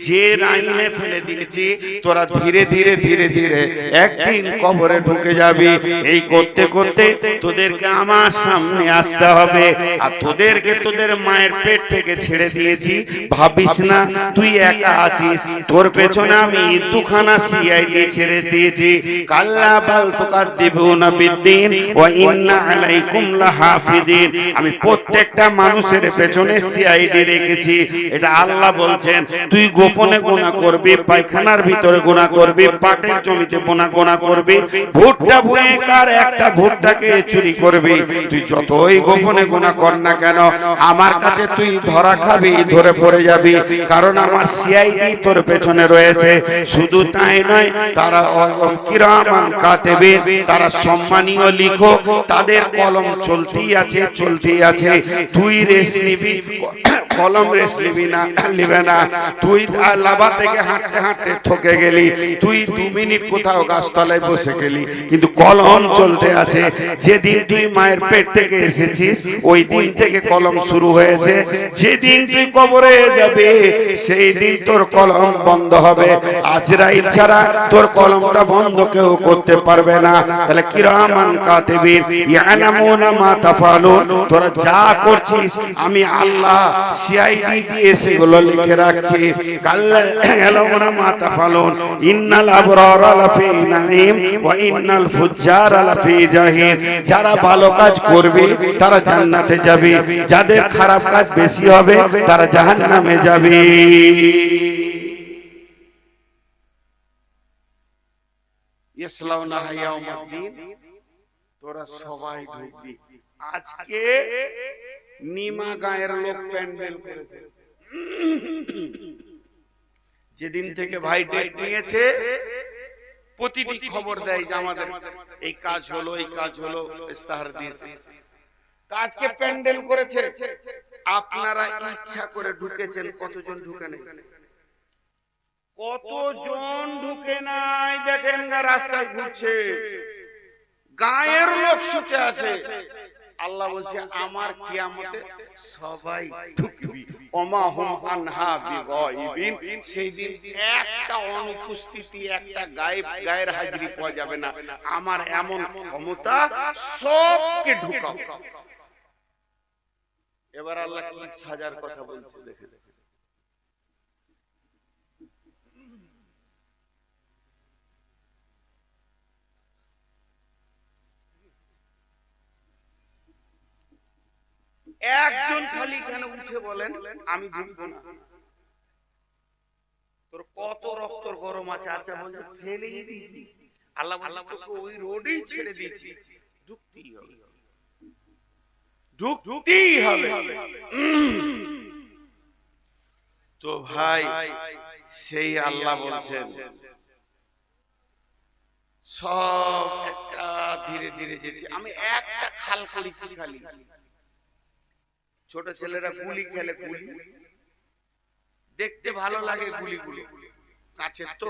যে লাইনে ফেলে দিয়েছি, তোরা ধীরে ধীরে ধীরে ধীরে একদিন কবরে ঢুকে যাবি। এই করতে করতে তোদেরকে আমার সামনে আসতে হবে। আর তোদেরকে তোদের মায়ের পেট থেকে ছেড়ে দিয়েছি, ভাবিস না তুই একা আছিস, তোর পেছনে আমি 2খানা সিআইডি ছেড়ে দিয়েছি। কাল্লা বাল তুকাদ্দিবুনা বিদ্দীন ওয়া ইন্না আলাইকুম লাহাফিযিন। আমি প্রত্যেকটা মানুষের পেছনে সিআইডি রেখেছি। এটা আল্লাহ বলছেন। তুই গোপনে গুনাহ করবি, পায়খানার ভিতরে গুনাহ করবি, পাটের জমিতে গুনাহ করবি, ভুট্টা বুনে কার একটা ভুট্টাকে চুরি করবি, তুই যতই গোপনে গুনাহ কর না কেন, আমার কাছে তুই ধরা খাবি, ধরে পড়ে যাবি। কারণ আমার সিআইডি তোর পেছনে রয়েছে। শুধু তাই নয়, তারা কিরামান কাতিবিন, তারা সম্মানীয় লিখো, তাদের কলম চলতেই আছে, চলতেই আছে। তুই রেস্ট নিবি, কলম রেস্ট নিবি না, নিবে না। তুই লাভা থেকে হাঁটতে হাঁটতে থকে গেলি, তুই 2 মিনিট কোথাও গাছতলায় বসে গেলি, কিন্তু কলম চলতে আছে। যেদিন তুই মায়ের পেট থেকে এসেছিস, ওই দিন থেকে কলম শুরু হয়েছে। যেদিন তুই কবরে যাবে, সেই দিন তোর কলম বন্ধ হবে। আজরাইল ছাড়া তোর কলমটা বন্ধ কেউ করতে পারবে না। তাহলে কিরামান কাতিবিন ইয়ালামুনা মা তাফআলুন, তোরা যা করছিস আমি আল্লাহ সিআইডি দিয়ে সেগুলো লিখে রাখছি। কাল্লা ইয়ালামুনা মা তাফআলুন ইন্নাল আবরারা লাফি নাঈম ওয়া ইন্নাল ফুজ্জারা লাফি জাহিম। যারা ভালো কাজ করবে তারা জান্নাতে যাবে, যাদের খারাপ কাজ বেশি হবে তারা জাহান্নামে যাবে। ইসলাউনাহা ইয়াউমুদ্দিন, তোরা সবাই ঢুকবি। আজকে নিমা গায়ের লোক প্যান্ডেল করেছে। যেদিন থেকে ভাই ডেট নিয়েছে, প্রতিটি খবর দেয় যে আমাদের এই কাজ হলো, এই কাজ হলো, ইস্তাহার দিয়েছে। আজকে প্যান্ডেল করেছে, আপনারা ইচ্ছা করে ঢুকেছেন, কতজন ঢুকে নেই? কতজন ঢুকে নাই? দেখেন রাস্তায় ঘুরছে, গায়ের লোক শুতে আছে। আল্লাহ বলছে আমার কিয়ামতে সবাই ঢুকবি। ওমা হুম আনহা বিগাইবিন, সেই দিন একটা অনুপস্থিতি, একটা গায়ের হাজিরি পাওয়া যাবে না। আমার এমন ক্ষমতা, সবকে ঢুকাবো। এবার আল্লাহ কি সাজার কথা বলছে দেখে। একজন খালি কেন উঠে বলেন আমি ঢুকবো না? তোর কত রক্তর গরম আছে, আচ্ছা বলছে ফেলেই দিয়েছি, আল্লাহ তোকে ওই রোডেই ছেড়ে দিয়েছি, ঢুকতেই হবে, ঢুকতেই হবে। তো ভাই সেই আল্লাহ বলছেন সব একটা ধীরে ধীরে যেছি। আমি একটা খাল করেছি খালি, ছোট ছেলেরা গুলি খেলে, গুলি দেখতে ভালো লাগে, গুলিগুলো কাছে তো।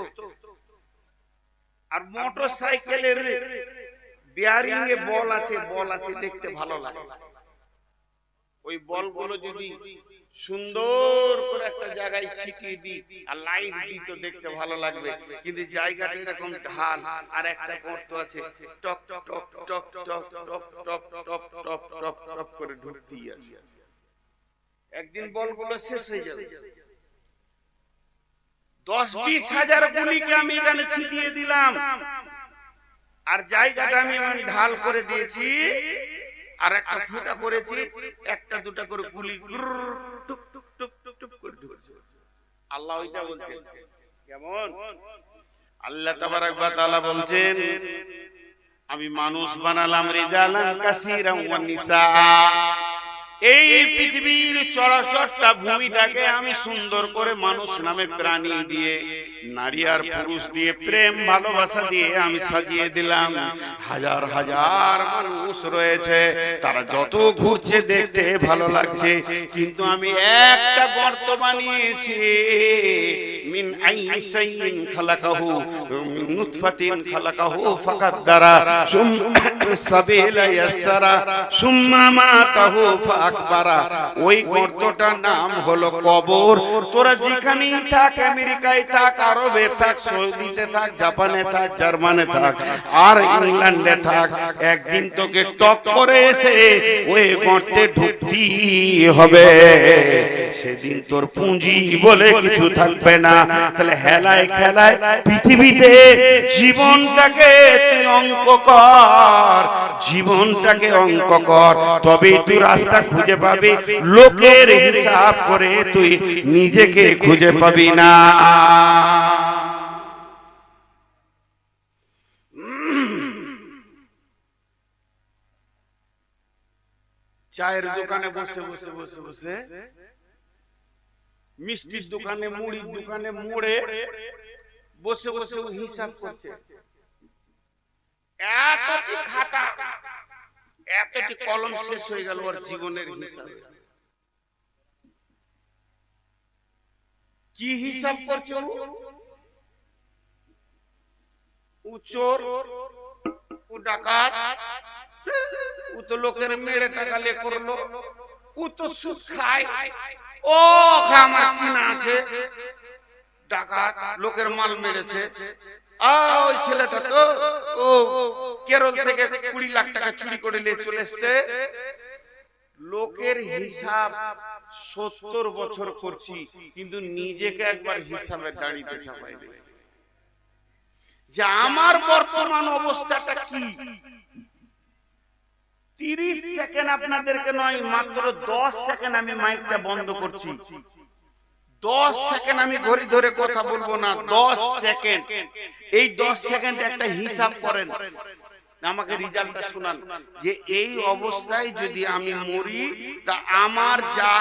আর মোটর সাইকেলের বিয়ারিং এ বল আছে দেখতে ভালো লাগে। ওই বলগুলো যদি সুন্দর করে একটা জায়গায় ছিটিয়ে দিই আর লাইট দিই তো দেখতে ভালো লাগবে, কিন্তু জায়গাটা এরকম ঢাল আর একটা গর্ত আছে, টক টক টক টক টক টক টক টক টক টক টক করে ঢুকতেই আছে। একদিন বলগুলো শেষ হয়ে যাবে। 10-20 হাজার গুলিকে আমি এখানে ছিটিয়ে দিলাম, আর জায়গাটা আমি ঢাল করে দিয়েছি, আর একটা ফুটা করেছি, একটা দুটা করে গুলি টুক টুক টুক টুক টুক করে ঢুকছে। আল্লাহ ওইটা বলতেন কেমন? আল্লাহ তাবারাক ওয়া তাআলা বলছেন আমি মানুষ বানালাম রিজালান কাসীরান ওয়া নিসা। এই পৃথিবীর চরাচরটা ভূমিটাকে আমি সুন্দর করে মানুষ নামে প্রাণী দিয়ে, নারী আর পুরুষ দিয়ে, প্রেম ভালোবাসা দিয়ে আমি সাজিয়ে দিলাম। হাজার হাজার মানুষ রয়েছে, তারা যত ঘুরছে দেখতে ভালো লাগছে, কিন্তু আমি একটা গর্ত বানিয়েছি। মিন আইসাইন খালাকাহু মিন নুতফাতিন খালাকাহু ফাকাদ্দারা সুম্মা সাবিলা ইয়াসসারা সুম্মা মাতাহু ফাকবারা। ওই গর্তটার নাম হলো কবর। তোরা যেখানেই থাক, আমেরিকায় থাক, আরবে থাক, সৌদিতে থাক, জাপানে থাক, জার্মানে থাক, আর ইংল্যান্ডে থাক, একদিন তোকে টক করে এসে ওই গর্তে ঢুকতেই হবে। সেদিন তোর পুঁজি বলে কিছু থাকবে না। তাহলে হেলায় খেলায় পৃথিবীতে জীবনটাকে তুই অঙ্ক কর, জীবনটাকে অঙ্ক কর, তবেই তুই রাস্তা খুঁজে পাবি। লোকের হিসাব করে তুই নিজেকে খুঁজে পাবি না। চায়ের দোকানে বসে বসে বসে বসে, মিষ্টির দোকানে, মুড়ির দোকানে, মোড়ে বসে বসে হিসাব করছে। এতটি খাতা, এতটি কলম শেষ হয়ে গেল ওর জীবনের হিসাব। কি হিসাব করছে ও? চোর, ও ডাকাত, ও তো লোকের মেরে টাকা লে করলো, ও তো সুদ খায়, ও আমার চিনা আছে ডাকাত, লোকের মাল মেরেছে। ওই ছেলেটা তো ও কেরল থেকে 20 লাখ টাকা চুরি করে নিয়ে চলে এসছে। লোকের হিসাব 70 বছর করছি, কিন্তু নিজেকে একবার হিসাবে দাঁড়িয়ে চাপাই দেবে যে আমার বর্তমান অবস্থাটা কি। 30 সেকেন্ড আপনাদেরকে নয়, মাত্র 10 সেকেন্ড আমি মাইকটা বন্ধ করছি। 10 সেকেন্ড আমি ঘড়ি ধরে কথা বলবো না, 10 সেকেন্ড। এই 10 সেকেন্ড একটা হিসাব করেন, আমাকে রেজাল্টটা শুনান যে এই অবস্থায় যদি আমি মরি, তা আমার যা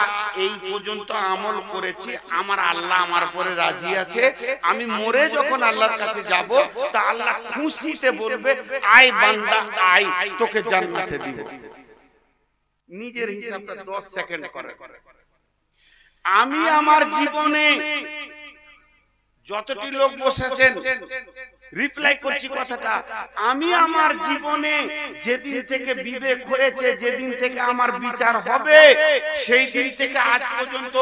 এই পর্যন্ত আমল করেছি, আমার আল্লাহ আমার উপরে রাজি আছে। আমি মরে যখন আল্লাহর কাছে যাব, তা আল্লাহ খুশিতে বলবে আয় বান্দা আয়, তোকে জান্নাতে দিব। নিজের হিসাবটা 10 সেকেন্ড করে। আমি আমার জীবনে যতটি লোক বসেছেন রিপ্লাই করছি কথাটা, আমি আমার জীবনে যেদিন থেকে বিবেক হয়েছে, যেদিন থেকে আমার বিচার হবে, সেই দিন থেকে আজ পর্যন্ত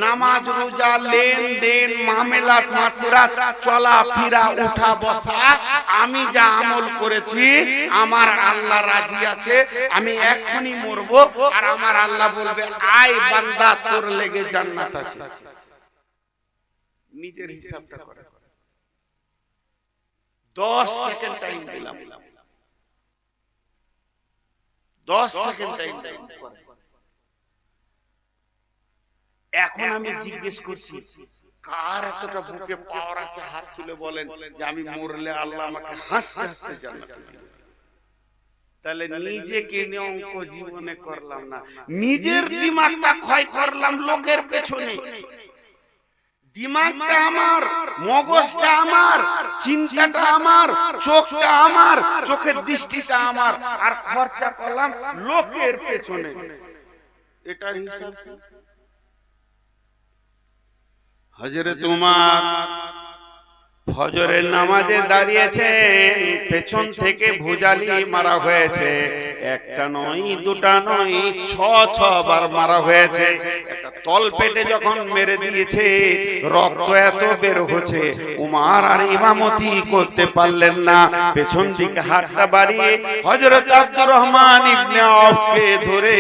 নামাজ রোজা লেনদেন মামলাত মাসরাত চলা ফিরা উঠা বসা আমি যা আমল করেছি আমার আল্লাহ রাজি আছে। আমি এখনই মরবো আর আমার আল্লাহ বলবে আয় বান্দা তোর লেগে জান্নাত আছে। নিজের হিসাবটা করে 10 সেকেন্ড টাইম দিলাম, 10 সেকেন্ড টাইম এখন আমি জিজ্ঞেস করছি কার এতটা বুকে পাওয়ার আছে হাত তুলে বলেন যে আমি মরলে আল্লাহ আমাকে হাসতে হাসতে জান্নাত দিবেন। তাহলে নিজেকে নিয়ে অঙ্ক জীবনে করলাম না, নিজের দিমাগটা ক্ষয় করলাম লোকের পেছনে। দিমাগটা আমার, মগজটা আমার, চিন্তাটা আমার, চোখটা আমার, চোখের দৃষ্টিটা আমার, আর খরচা করলাম লোকের পেছনে। এটার হিসাব হযরত উমর ফজরের নামাজে দাঁড়িয়েছেন, পেছন থেকে ভুজালি মারা হয়েছে। একটা নয় দুটা নয় 6 বার মারা হয়েছে। একটা তল পেটে যখন মেরে দিয়েছে রক্ত এত বের হচ্ছে, উমর আর ইমামতি করতে পারলেন না। পেছন দিকে হাতটা বাড়িয়ে হযরত আব্দুর রহমান ইবনে আওফকে ধরে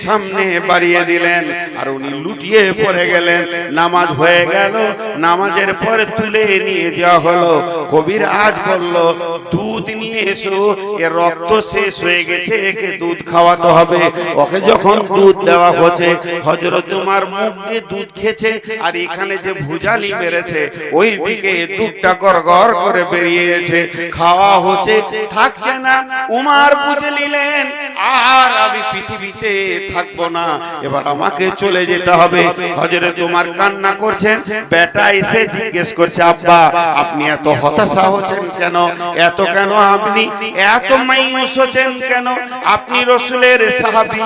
সামনে বাড়িয়ে দিলেন আর উনি লুটিয়ে পড়ে গেলেন। নামাজ হয়ে গেল, নামাজের পরে তুলে নিয়ে যাওয়া হলো। কবির আজ বলল দুধ নিয়ে এসো, এর রক্ত শেষ হয়ে গেছে, একে দুধ খাওয়াতে হবে। ওকে যখন দুধ দেওয়া হচ্ছে হযরত উমর মুখ দিয়ে দুধ খেছে আর এখানে যে ভুজালি মেরেছে ওই দিকে দুধটা গড়গড় করে বেরিয়েছে, খাওয়া হচ্ছে, থাকছে না। উমর বুঝে নিলেন আর আমি পৃথিবীতে থাকবো না, এবার আমাকে চলে যেতে হবে। হযরত উমর কান্না করছেন। বেটা এসে জিজ্ঞেস করছে আব্বা আপনি এত হতাশা হচ্ছেন কেন, এত কেন আপনি এত মায়ুস হচ্ছেন কেন? আপনি রাসূলের সাহাবী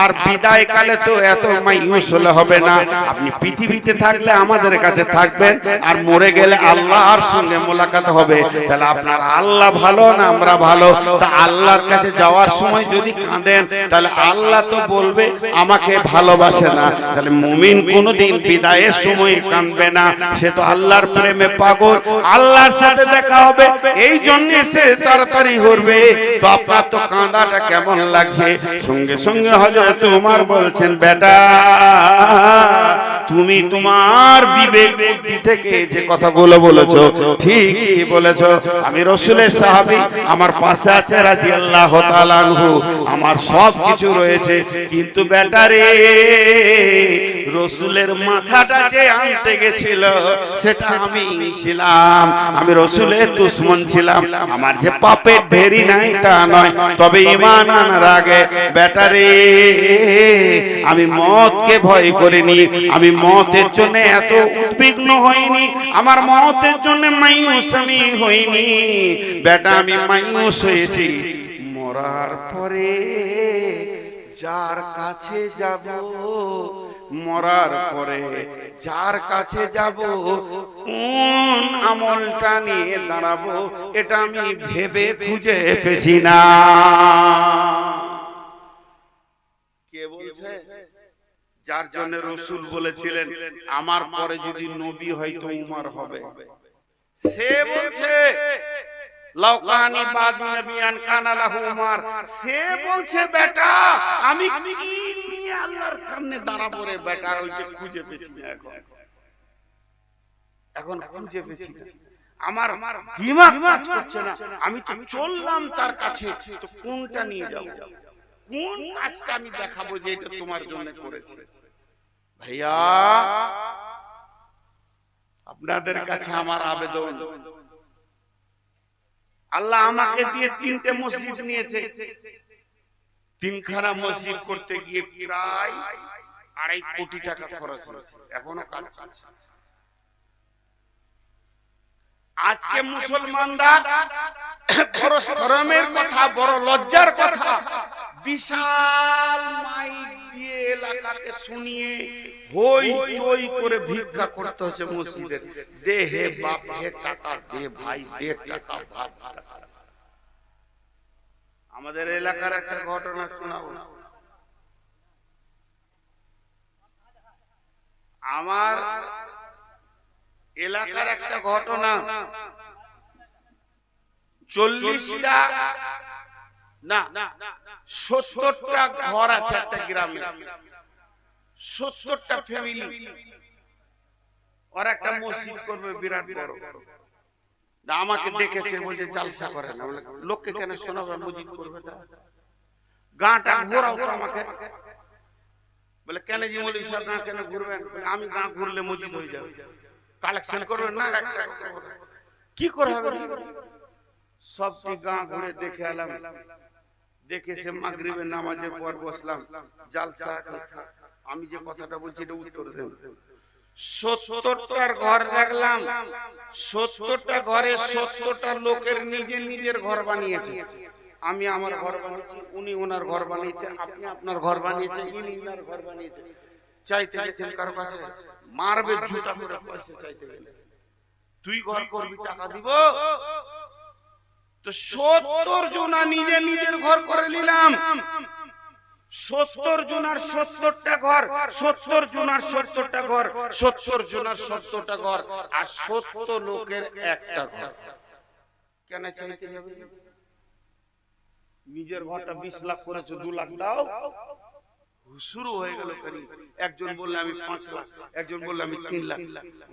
আর বিদায় কালে তো এত মায়ুস হলে হবে না। আপনি পৃথিবীতে থাকলে আমাদের কাছে থাকবেন আর মরে গেলে আল্লাহর সঙ্গে মোলাকাত হবে। তাহলে আপনার আল্লাহ ভালো না আমরা ভালো? তা আল্লাহর কাছে যাওয়ার সময় যদি কাঁদেন তাহলে আল্লাহ তো বলবে আমাকে ভালোবাসে না। তাহলে মুমিন কোনোদিন বিদায়ের সময় কাঁদবে না, সে তো আল্লাহর প্রেমে পাগল, আল্লাহর সাথে দেখা হবে এই জন্য সে তাড়াতাড়ি করবে। তো আপনার তো কাঁদাটা কেমন লাগছে? সঙ্গে সঙ্গে হযরত উমর বলছেন বেটা তুমি তোমার বিবেক বুদ্ধি থেকে যে কথাগুলো বলেছো ঠিকই বলেছো। আমি রাসূলের সাহাবী, আমার পাশে আছে রাদিয়াল্লাহু তাআলা আনহু, আমার সব কিছু রয়েছে, কিন্তু বেটা রে রাসূলের মাথাটা যে আনতে গেছিল সেটা আমি ছিলাম। আমি রাসূলের দুশমন ছিলাম। আমার যে পাপের ঢেরি নাই তা নয়, তবে ঈমান আনার আগে বেটা রে আমি মওতকে ভয় করিনি, আমি মওতের জন্য এত উদ্বিগ্ন হইনি, আমার মওতের জন্য মায়ুস আমি হইনি। বেটা আমি মায়ুস হয়েছি মরার পরে যার কাছে যাব, মরার পরে যার কাছে যাব কোন আমলটা নিয়ে দাঁড়াবো এটা আমি ভেবে খুঁজে পেছি না। কে বলছে? যার জন্য রাসূল বলেছিলেন আমার পরে যদি নবী হয় তো উমর হবে। সে বলছে লাউকানি বাদি নবিয়ান কানা লাহু উমর। সে বলছে বেটা আমি কি নিয়ে আল্লাহর সামনে দাঁড়াবো রে বেটা? ওইটা খুঁজে পেছি না, এখন খুঁজে পেছি না। আমার দিমাগ কাজ করছে না। আমি তো চললাম তার কাছে, তো কোনটা নিয়ে যাব, কোন কাজটা আমি দেখাবো যে এটা তোমার জন্য করেছে? ভাইয়া আপনাদের কাছে আমার আবেদন, আল্লাহ আমাকে দিয়ে 3টে মসজিদ নিয়েছে, 3খানা মসজিদ করতে গিয়ে প্রায় 2.5 কোটি টাকা খরচ হয়েছে, এখনো কাজ চলছে। আজকে মুসলমানরা বড় শরমের কথা, বড় লজ্জার কথা, বিশাল মাইক দিয়ে এলাকাকে শুনিয়ে হই চই করে ভিক্ষা করতে হচ্ছে মসজিদে। দে হে বাপ হে টাকা দে, ভাই দে টাকা ভাব। আমাদের এলাকার একটা ঘটনা শোনাবো। আমার এলাকার একটা ঘটনা, 40টা না 70টা ঘর আছে একটা গ্রামে, 70টা ফ্যামিলি। ওরা একটা মসজিদ করবে বিরাট বড়। আমাকে ডেকেছে, বলছে জালসা করে না। লোককে কেন শোনাবে, মসজিদ করবে? গাঁটা ঘোরাও তো আমাকে। বলে কেন জি বলি সব গাঁ কেন ঘুরবেন? আমি গাঁ ঘুরলে মসজিদ হয়ে যাবে। কালেকশন করবেন না, কি করে হবে? সবটি গাঁ ঘুরে দেখে এলাম। দেখে সে মাগরিবের নামাজের পর বসলাম, জালসা। আমি যে কথাটা বলছি এটা উত্তর দেন। 70টার ঘর দেখলাম, 70টা ঘরে 70টা লোকের নিজের নিজের ঘর বানিয়েছে। আমি আমার ঘর বানিয়েছি, উনি ওনার ঘর বানিয়েছে, আপনি আপনার ঘর বানিয়েছেন, ইনি ওনার ঘর বানিয়েছে। চাইতে গেছেন কারো কাছে, মারবে জুতা করে পয়সা চাইতে গেলে। তুই ঘর করবি, টাকা দিব। তো 70 জনা নিজে নিজের ঘর করে নিলাম। 70 জনার 70টা ঘর, 70 জনার 70টা ঘর, 70 জনার 70টা ঘর, আর 70 লোকের একটা ঘর। কেন চাইতে যাবে? নিজের ঘরটা 20 লাখ করেছো, 2 লাখ দাও। শুরু হয়ে গেল করি। একজন বললে আমি 5 লাখ, একজন বললে আমি 3 লাখ।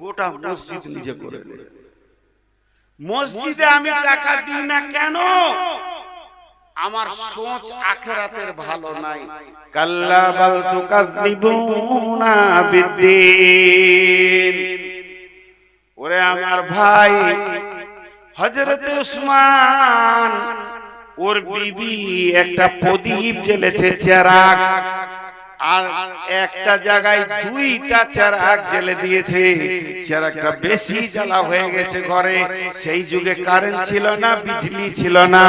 গোটা মসজিদ নিজে করে নিল। মসজিদে আমি টাকা দিই না কেন? আমার সোচ আখিরাতের ভালো নাই। কাল্লা বাল তুকাযিবুনা বিদ্দিন। ওরে আমার ভাই হযরত উসমান, ওর বিবি একটা প্রদীপ জ্বেলেছে, চেরাগ, আর একটা জায়গায় 2টা চেরাগ জ্বেলে দিয়েছে। চেরাগটা বেশি জ্বালা হয়ে গেছে ঘরে। সেই যুগে কারেন্ট ছিল না, বিজলি ছিল না,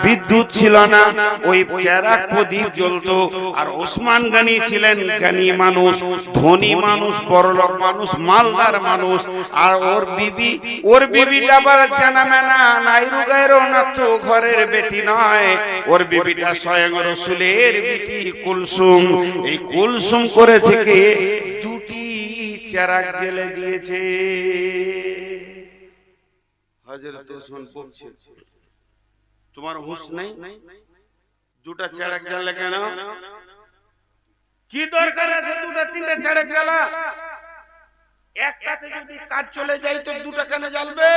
বিদ্যুৎ ছিল না। ওই চেরাগ প্রদীপ জ্বলতো। আর ওসমান গনি ছিলেন জ্ঞানী মানুষ, ধনী মানুষ, বড়লোক মানুষ, মালদার মানুষ। আর ওর বিবিটা আবার জানামেনা নাইরু গায়রো না, তো ঘরের বেটি নয়। ওর বিবিটা স্বয়ং রাসূলের বিটি কুলসুম। এই কুলসুম করেছে কে? 2টি চেরাগ জ্বেলে দিয়েছে। হযরত ওসমান বলছে, তোমার হুঁশ নেই? 2টা চেরাগ জ্বাললে কেন? কি দরকার আছে 2টা 3টা চেরাগ জ্বালা? একটাতে যদি কাজ চলে যায় তো 2টা কেন জ্বালবে?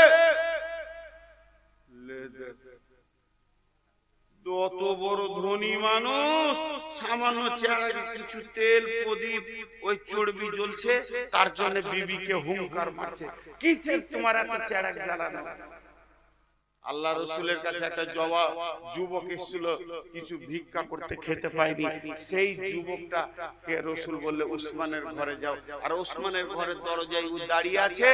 অত বড় ধনী মানুষ, সামান্য চেরাগে কিছু তেল প্রদীপ ওই চর্বি জ্বলছে, তার জন্য বিবিকে হুঙ্কার মারছে। কিসের তোমার এত চেরাগ জ্বালানো? আল্লাহ রাসূলের কাছে একটা যুবক এসেছিল, কিছু ভিক্ষা করতে খেতে পায়নি। সেই যুবকটা কে রাসূল বললে ওসমানের ঘরে যাও। আর ওসমানের ঘরের দরজায় ও দাঁড়িয়ে আছে,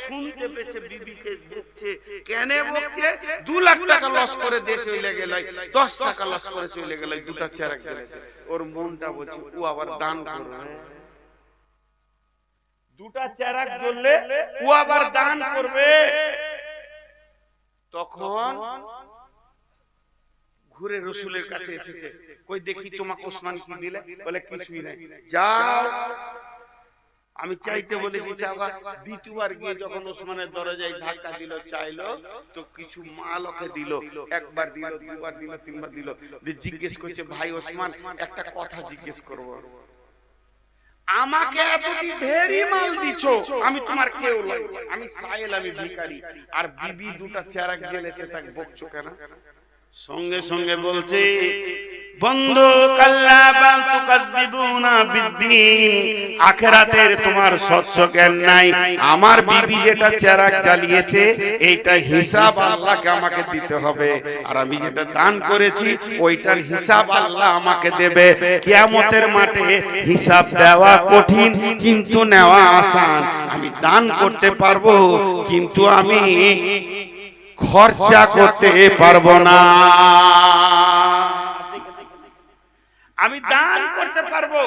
শুনতে পেয়েছে বিবিকে বকছে। কেন বকছে? 2 লাখ টাকা লস করে দিয়ে চলে গেল, 10 টাকা লস করে চলে গেল, 2টা চেরাগ জ্বেলেছে। ওর মনটা বলছে ও আবার দান করবে। 2টা চেরাগ জ্বললে ও আবার দান করবে। তখন ঘুরে রাসূলের কাছে এসেছে, কই দেখি তোমাকে ওসমান কি দিলে? বলে কিছুই নাই। যাও, আমি চাইতে বলেছি চাওগা। দ্বিতীয়বার গিয়ে যখন ওসমানের দরজায় ধাক্কা দিল, চাইলো, তো কিছু মাল ওকে দিল। একবার দিল, দুবার দিল, 3বার দিল। জিজ্ঞেস করছে, ভাই ওসমান, একটা কথা জিজ্ঞেস করব। আমাকে এতটি ঢেরি মাল দিছো, আমি তোমার কেউ নই, আমি সাইল, আমি ভিখারি। আর বিবি 2টা চেরাগ জ্বেলেছে, তাকে বকছো কেন? সঙ্গে সঙ্গে বলছে, বন্ধু কাল্লা বাল তুকাযিবুনা বিদ্দিন। আখিরাতের তোমার স্বচ্ছ জ্ঞান নাই। আমার বিবি যেটা চেরাগ জ্বালিয়েছে, এইটা হিসাব আল্লাহকে আমাকে দিতে হবে। আর আমি যেটা দান করেছি, ওইটার হিসাব আল্লাহ আমাকে দেবে। কিয়ামতের মাঠে হিসাব দেওয়া কঠিন, কিন্তু নেওয়া আসান। আমি দান করতে পারবো, কিন্তু আমি খরচা করতে পারবো না। আমি দান করতে পারবো,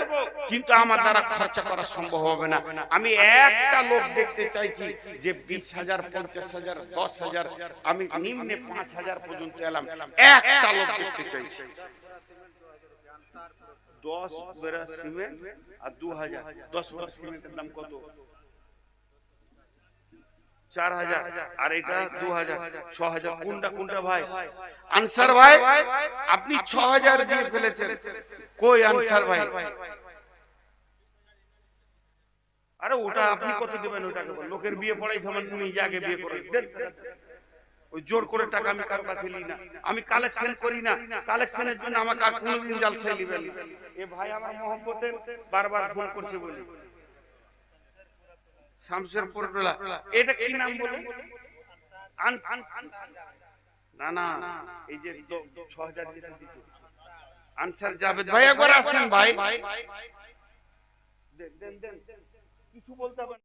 কিন্তু আমার দ্বারা খরচা করা সম্ভব হবে না। আমি একটা লোক দেখতে চাইছি যে 20,000, 50,000, 10,000, আমি নিম্নে 5,000 পর্যন্ত এলাম, একটা লোক দেখতে চাইছি। 10 বেড়া সিমেন্ট আর 2,000, 10 বেড়া সিমেন্টের দাম কত? 4,000, আর এটা 2,000, 6,000। কোনটা কোনটা ভাই? আনসার ভাই, আপনি 6,000 দিয়ে ফেলেছেন। কই আনসার ভাই? আরে ওটা আপনি কত দিবেন? ওটাকে লোকের বিয়ে পড়াই থামান, নিজে আগে বিয়ে করে দেন। ওই জোর করে টাকা আমি কারো কাছে নিই না, আমি কালেকশন করি না। কালেকশনের জন্য আমাকে আর কোনোদিন জালসাই দিবেন। এ ভাই আমার মহব্বতে বারবার ফোন করছে বলি শামশেরপুর টোলা। এটা কি নাম বলে? না না, এই যে 6,000 আনসার জাভেদ ভাই, একবার আসেন ভাই। দেন দেন, কিছু বলতে হবে।